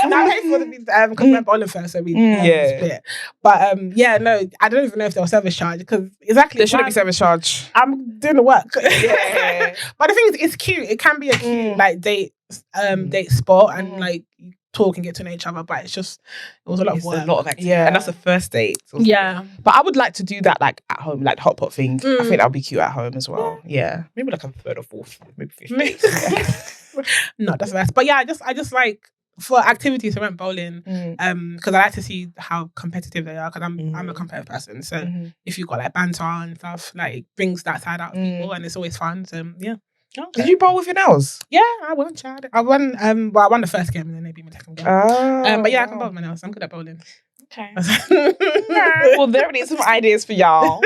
No, I paid for the because we went bowling first, so we split. But no, I don't even know if there was service charge because exactly There shouldn't be service charge. I'm doing the work. Yeah. But the thing is, it's cute. It can be a cute like date spot and like you talk and get to know each other. But it was a lot of work. A lot of activity. Yeah. And that's the first date. Yeah. But I would like to do that like at home, like the hot pot thing. I think that would be cute at home as well. Yeah. Maybe like a third or fourth, maybe fifth. No, that's the best. But yeah, I just like for activities I went bowling because I like to see how competitive they are because I'm a competitive person. So if you've got like banter and stuff, like it brings that side out of people and it's always fun. So yeah. Okay. Did you bowl with your nails? Yeah, I won, child. I won I won the first game and then they beat me the second game. But yeah, I can bowl with my nails. I'm good at bowling. Okay. Well, there it is, some ideas for y'all.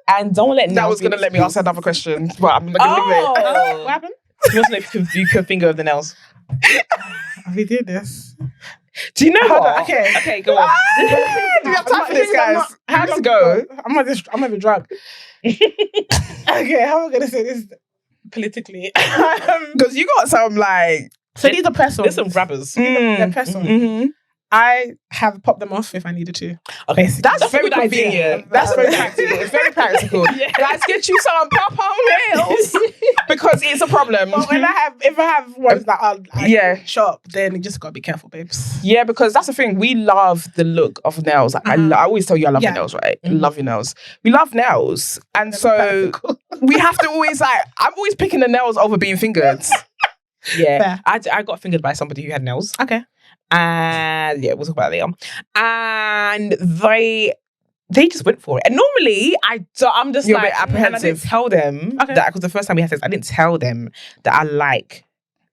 And don't let That was going to let me ask another question, but I'm not going to leave it. What happened? You must know if you can finger of the nails. Have we did this? Do you know Hold what? on, okay. Okay, go on. Do you have time for this, guys? How does it go? I'm not even drunk. Okay, how am I gonna say this politically? Because you got some like... So these are press ons. There's some grabbers. They're press ons. I have popped them off if I needed to. Okay, That's very a good idea. convenient. That's very practical. It's very practical. Guys, get you some pop-on nails because it's a problem. But if I have ones that are sharp, then you just gotta be careful, babes. Yeah, because that's the thing. We love the look of nails. Like I always tell you I love your nails, right? Love your nails. We love nails. And so we have to always I'm always picking the nails over being fingered. Yeah. I got fingered by somebody who had nails. Okay. And yeah, we'll talk about it later. And they just went for it. And normally I'm just You're like a bit apprehensive. And I didn't tell them that because the first time we had sex, I didn't tell them that I like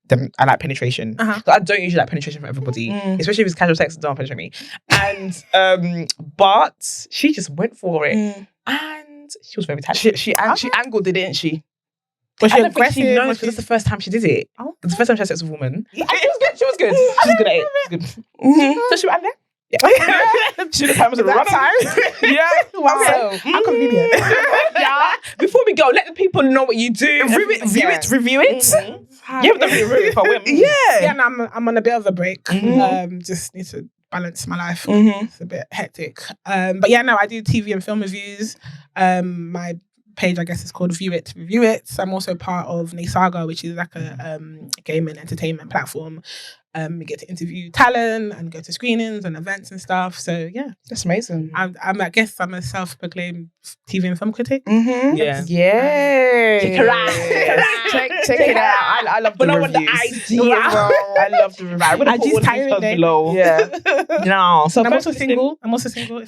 them. I like penetration. So I don't usually like penetration from everybody, especially if it's casual sex. Don't penetrate me. And but she just went for it, and she was very tight. She angled it, didn't she? Was I she don't think she aggressive? knows because it's the first time she did it. Oh. It's the first time she had sex with a woman. Yeah, she was good. She was good. She was good at it. She was good. So she went there. Yeah. She was having a That runner. time? Yeah. Wow. How convenient. Yeah. Before we go, let the people know what you do. Review it. Yeah, but don't be rude for women. Yeah, no, I'm on a bit of a break. Just need to balance my life. It's a bit hectic. But yeah, no, I do TV and film reviews. My page, I guess, is called View It. Review It. I'm also part of Nasaga, which is like a gaming entertainment platform. We get to interview talent and go to screenings and events and stuff. So yeah, That's amazing. I guess I'm a self-proclaimed TV and film critic. Yeah. Yeah. Check her out. Check it out. I love the But I reviews. want the IG as well. I love the reviews. I'm gonna I put just all the tired details of it. below. Yeah. No. So I'm first also single. I'm also single.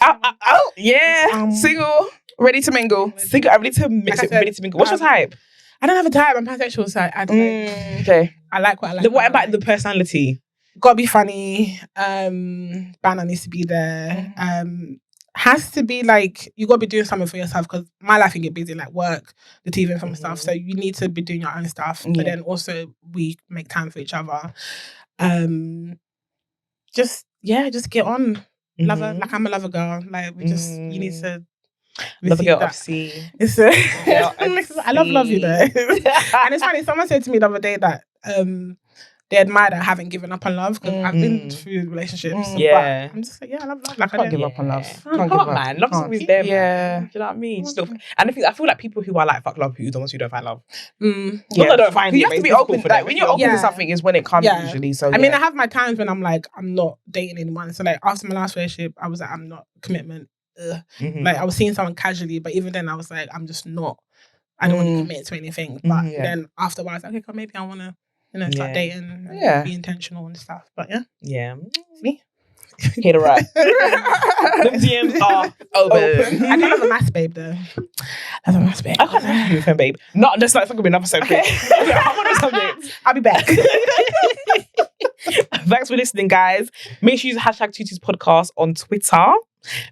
Yeah. Single. Ready to mingle. Single. I'm ready to mix Like I it. said, Ready to mingle. What's your type? I don't have a type. I'm pansexual, so Okay. I like what I like. What about the personality? Gotta be funny. Banner needs to be there. Has to be like you gotta be doing something for yourself because my life can get busy, like work, the TV and film stuff. So you need to be doing your own stuff, but then also we make time for each other. Just get on. Lover, like I'm a lover girl. Like we just you need to Love a girl that. of C. It's I love you though. And it's funny, someone said to me the other day that they admire that I haven't given up on love because I've been through relationships. Yeah. But I'm just like, yeah, I love love. Like, Can't give up on love. Can't Can't give give up, up. man. Love's Can't. always there, man. Yeah. Do you know what I mean? Just and I feel like people who are like fuck love, who are the ones who don't find love. Yeah. Not that I don't find You it, have but to it's be difficult open. for Like them. when you're open to something is when it comes Yeah. usually. So I mean, I have my times when I'm like, I'm not dating anyone. So like after my last relationship, I was like, I'm not commitment. Like I was seeing someone casually, but even then I was like, I'm just not. I don't want to commit to anything. But then after a while, I was like, okay, cool, maybe I want to, start dating and be intentional and stuff. But yeah. Yeah. Me. Hit her right. The DMs are open. I do love a mass babe though. Love a mass babe. I can't have you with him, babe. Not, that's not going to be another subject. I'm on a subject. I'll be back. Thanks for listening, guys. Make sure you use #Tutus Podcast on Twitter.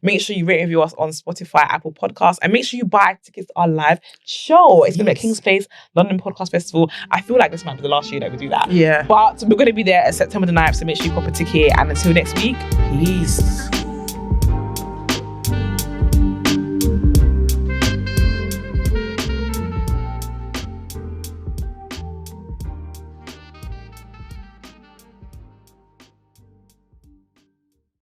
Make sure you rate and review us on Spotify, Apple Podcasts, and make sure you buy tickets to our live show. It's going to be at King's Place, London Podcast Festival. I feel like this might be the last year that we do that. Yeah. But we're going to be there at September the 9th, so make sure you cop a ticket. And until next week, peace.